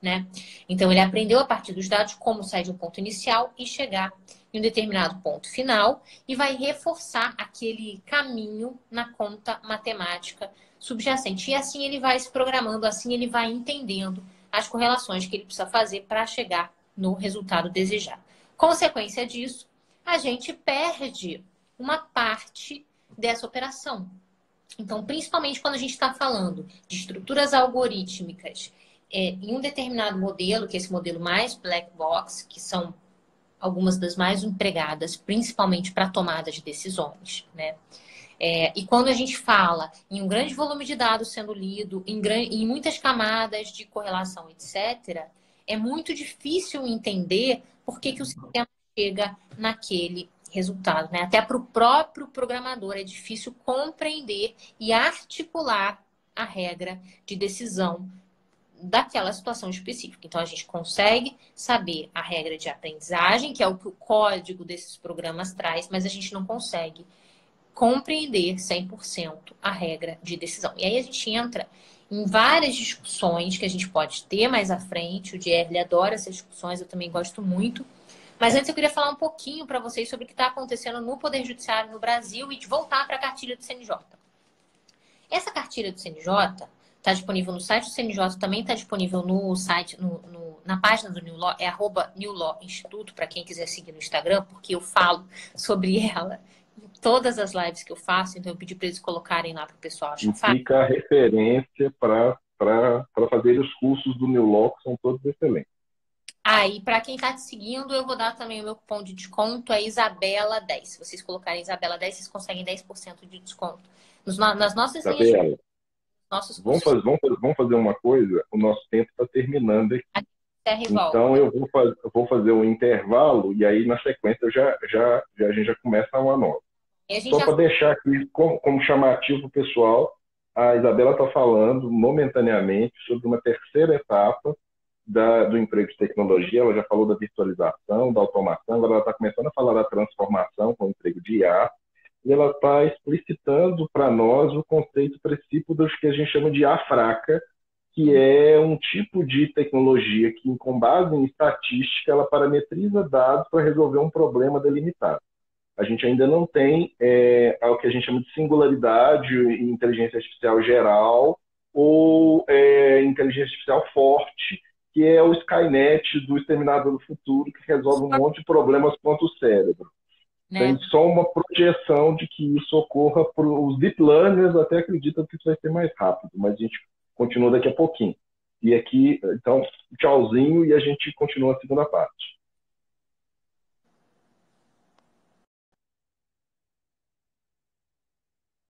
né? Então, ele aprendeu a partir dos dados como sair de um ponto inicial e chegar em um determinado ponto final e vai reforçar aquele caminho na conta matemática subjacente. E assim ele vai se programando, assim ele vai entendendo as correlações que ele precisa fazer para chegar no resultado desejado. Consequência disso, a gente perde uma parte dessa operação. Então, principalmente quando a gente está falando de estruturas algorítmicas em um determinado modelo, que é esse modelo mais black box, que são algumas das mais empregadas, principalmente para tomada de decisões, né? E quando a gente fala em um grande volume de dados sendo lido, em muitas camadas de correlação, etc., é muito difícil entender por que o sistema chega naquele resultado, né? Até para o próprio programador é difícil compreender e articular a regra de decisão daquela situação específica. Então, a gente consegue saber a regra de aprendizagem, que é o que o código desses programas traz, mas a gente não consegue compreender 100% a regra de decisão. E aí a gente entra em várias discussões que a gente pode ter mais à frente. O Dierle adora essas discussões, eu também gosto muito. Mas antes eu queria falar um pouquinho para vocês sobre o que está acontecendo no Poder Judiciário no Brasil e de voltar para a cartilha do CNJ. Essa cartilha do CNJ está disponível no site do CNJ, também está disponível no site, na página do New Law, é @New Law Instituto, para quem quiser seguir no Instagram, porque eu falo sobre ela em todas as lives que eu faço, então eu pedi para eles colocarem lá para o pessoal achar fácil. Fica a referência para fazer os cursos do New Law, que são todos excelentes. Aí, para quem está te seguindo, eu vou dar também o meu cupom de desconto, é Isabela10. Se vocês colocarem Isabela10, vocês conseguem 10% de desconto. Nas nossas linhas... Vamos fazer uma coisa, o nosso tempo está terminando aqui. Então eu vou fazer um intervalo e aí na sequência a gente já começa uma nova. Só para deixar aqui como chamativo para o pessoal, a Isabela está falando momentaneamente sobre uma terceira etapa do emprego de tecnologia. Ela já falou da virtualização, da automação, agora ela está começando a falar da transformação com o emprego de IA. E ela está explicitando para nós o conceito princípio do que a gente chama de IA fraca, que é um tipo de tecnologia que, com base em estatística, ela parametriza dados para resolver um problema delimitado. A gente ainda não tem o que a gente chama de singularidade em inteligência artificial geral ou inteligência artificial forte, que é o Skynet do Exterminador do Futuro, que resolve um monte de problemas quanto o cérebro. Tem só uma projeção de que isso ocorra para os deep learners, até acreditam que isso vai ser mais rápido, mas a gente continua daqui a pouquinho. E aqui, então, tchauzinho e a gente continua a segunda parte.